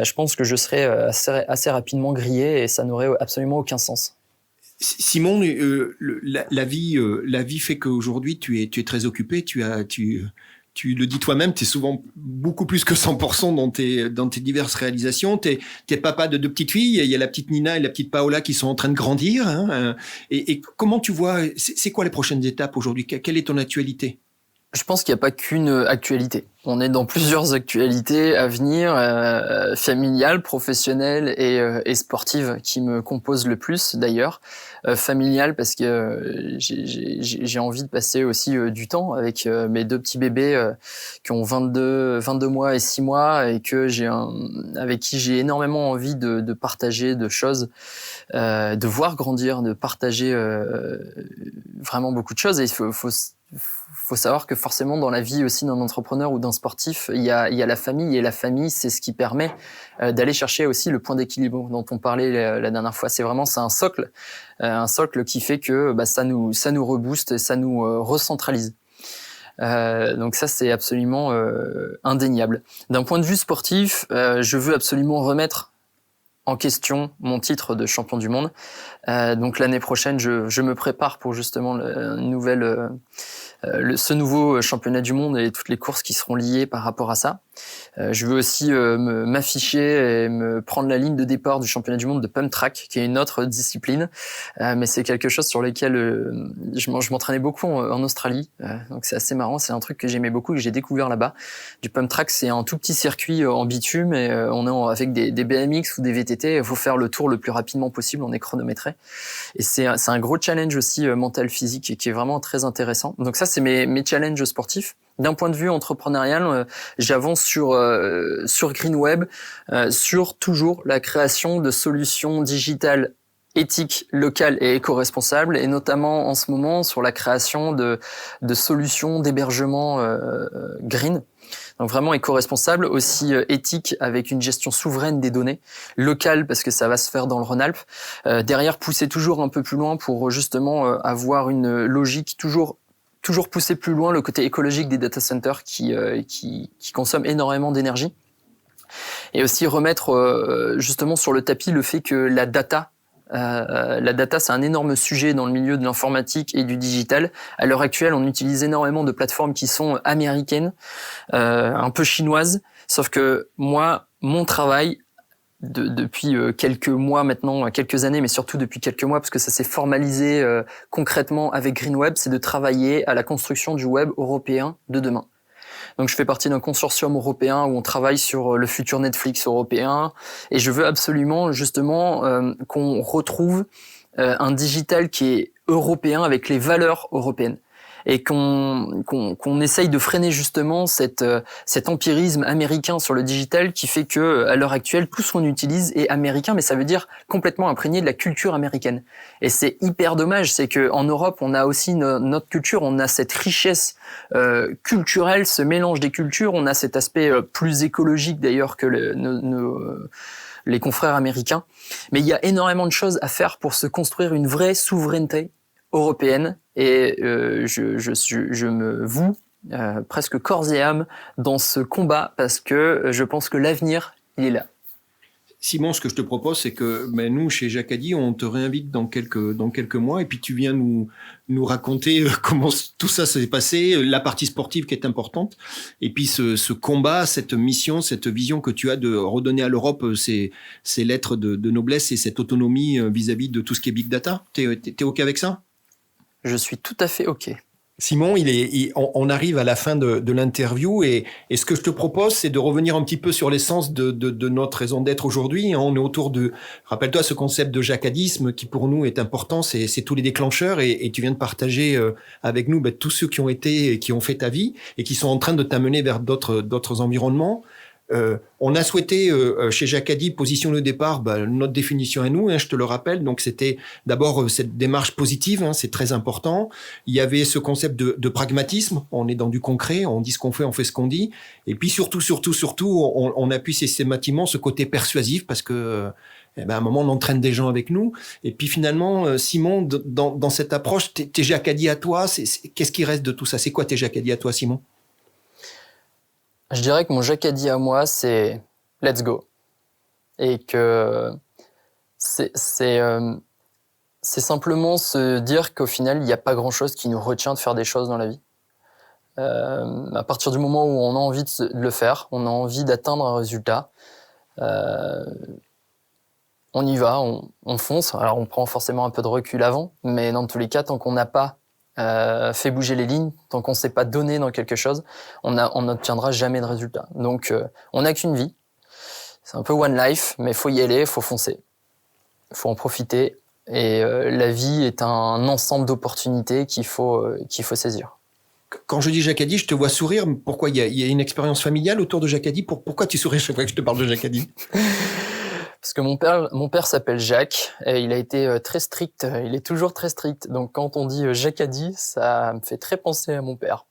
je pense que je serais assez rapidement grillé et ça n'aurait absolument aucun sens. Simon, la vie fait qu'aujourd'hui tu es très occupé. Tu le dis toi-même, tu es souvent beaucoup plus que 100% dans tes diverses réalisations. T'es papa de 2 petites filles. Il y a la petite Nina et la petite Paola qui sont en train de grandir. Hein, et comment tu vois, c'est quoi les prochaines étapes aujourd'hui? Quelle est ton actualité? Je pense qu'il n'y a pas qu'une actualité. On est dans plusieurs actualités à venir, familiales, professionnelles et sportives qui me composent le plus d'ailleurs. Familiale parce que j'ai envie de passer aussi du temps avec mes 2 petits bébés qui ont 22 mois et 6 mois et que avec qui j'ai énormément envie de partager de choses, de voir grandir, de partager vraiment beaucoup de choses. Et il faut savoir que forcément dans la vie aussi d'un entrepreneur ou d'un sportif, il y a la famille, et la famille, c'est ce qui permet d'aller chercher aussi le point d'équilibre dont on parlait la dernière fois. C'est un socle qui fait que ça nous rebooste et ça nous recentralise. Donc ça, c'est absolument indéniable. D'un point de vue sportif, je veux absolument remettre en question mon titre de champion du monde. Donc l'année prochaine, je me prépare pour justement ce nouveau championnat du monde et toutes les courses qui seront liées par rapport à ça. Je veux aussi m'afficher et me prendre la ligne de départ du championnat du monde de pump track, qui est une autre discipline, mais c'est quelque chose sur lequel je m'entraînais beaucoup en Australie, donc c'est assez marrant. C'est un truc que j'aimais beaucoup et que j'ai découvert là-bas. Du pump track, c'est un tout petit circuit en bitume et on est avec des BMX ou des VTT. Il faut faire le tour le plus rapidement possible, on est chronométré, et c'est un gros challenge aussi mental, physique, qui est vraiment très intéressant. Donc ça, c'est mes challenges sportifs. D'un point de vue entrepreneurial, j'avance sur GreenWeb, sur toujours la création de solutions digitales éthiques, locales et éco-responsables, et notamment en ce moment sur la création de solutions d'hébergement green. Donc vraiment éco-responsable, aussi éthique avec une gestion souveraine des données, locale parce que ça va se faire dans le Rhône-Alpes. Derrière, pousser toujours un peu plus loin pour justement avoir une logique toujours pousser plus loin le côté écologique des data centers qui consomment énormément d'énergie. Et aussi remettre justement sur le tapis le fait que la data, c'est un énorme sujet dans le milieu de l'informatique et du digital. À l'heure actuelle, on utilise énormément de plateformes qui sont américaines, un peu chinoises. Sauf que moi, mon travail, depuis quelques mois maintenant, quelques années, mais surtout depuis quelques mois, parce que ça s'est formalisé concrètement avec GreenWeb, c'est de travailler à la construction du web européen de demain. Donc je fais partie d'un consortium européen où on travaille sur le futur Netflix européen, et je veux absolument justement qu'on retrouve un digital qui est européen avec les valeurs européennes, et qu'on essaye de freiner justement cet empirisme américain sur le digital qui fait que à l'heure actuelle tout ce qu'on utilise est américain, mais ça veut dire complètement imprégné de la culture américaine. Et c'est hyper dommage, c'est que en Europe on a aussi notre culture, on a cette richesse culturelle, ce mélange des cultures, on a cet aspect plus écologique d'ailleurs que les confrères américains. Mais il y a énormément de choses à faire pour se construire une vraie souveraineté européenne, et je me voue presque corps et âme dans ce combat parce que je pense que l'avenir, il est là. Simon, ce que je te propose, c'est que nous, chez Jacadi, on te réinvite dans quelques mois, et puis tu viens nous raconter comment tout ça s'est passé, la partie sportive qui est importante, et puis ce combat, cette mission, cette vision que tu as de redonner à l'Europe ces lettres de noblesse et cette autonomie vis-à-vis de tout ce qui est big data. T'es OK avec ça ? Je suis tout à fait OK. Simon, on arrive à la fin de l'interview, et ce que je te propose, c'est de revenir un petit peu sur l'essence de notre raison d'être aujourd'hui. On est autour rappelle-toi ce concept de jacadisme qui pour nous est important, c'est tous les déclencheurs, et tu viens de partager avec nous tous ceux qui ont fait ta vie et qui sont en train de t'amener vers d'autres environnements. On a souhaité, chez Jacadi, positionner au départ notre définition à nous, je te le rappelle. Donc, c'était d'abord cette démarche positive, c'est très important. Il y avait ce concept de pragmatisme. On est dans du concret, on dit ce qu'on fait, on fait ce qu'on dit. Et puis, surtout, on appuie systématiquement ce côté persuasif parce que à un moment, on entraîne des gens avec nous. Et puis, finalement, Simon, dans cette approche, tes Jacadi à toi, qu'est-ce qui reste de tout ça? C'est quoi tes Jacadi à toi, Simon? Je dirais que mon Jacadi à moi, c'est « let's go ». Et que c'est simplement se dire qu'au final, il n'y a pas grand-chose qui nous retient de faire des choses dans la vie. À partir du moment où on a envie de le faire, on a envie d'atteindre un résultat, on y va, on fonce. Alors, on prend forcément un peu de recul avant, mais dans tous les cas, tant qu'on n'a pas fait bouger les lignes, tant qu'on ne s'est pas donné dans quelque chose, on n'obtiendra jamais de résultat. Donc, on n'a qu'une vie. C'est un peu one life, mais il faut y aller, il faut foncer. Il faut en profiter. Et la vie est un ensemble d'opportunités qu'il faut saisir. Quand je dis Jacadi, je te vois sourire. Pourquoi? Il y a une expérience familiale autour de Jacadi. Pourquoi tu souris chaque fois que je te parle de Jacadi? Parce que mon père s'appelle Jacques et il a été très strict. Il est toujours très strict. Donc quand on dit Jacadi, ça me fait très penser à mon père.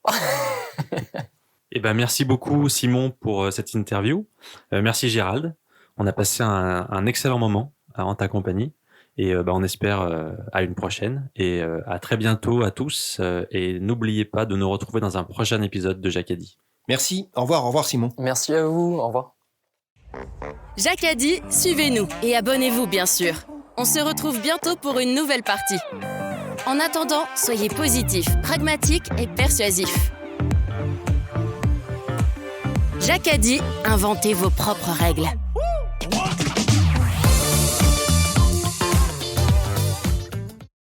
Eh ben, merci beaucoup Simon pour cette interview. Merci Gérald. On a passé un excellent moment en ta compagnie et on espère à une prochaine et à très bientôt à tous. Et n'oubliez pas de nous retrouver dans un prochain épisode de Jacadi. Merci. Au revoir Simon. Merci à vous. Au revoir. Jacadi, suivez-nous et abonnez-vous bien sûr. On se retrouve bientôt pour une nouvelle partie. En attendant, soyez positifs, pragmatiques et persuasifs. Jacadi, inventez vos propres règles.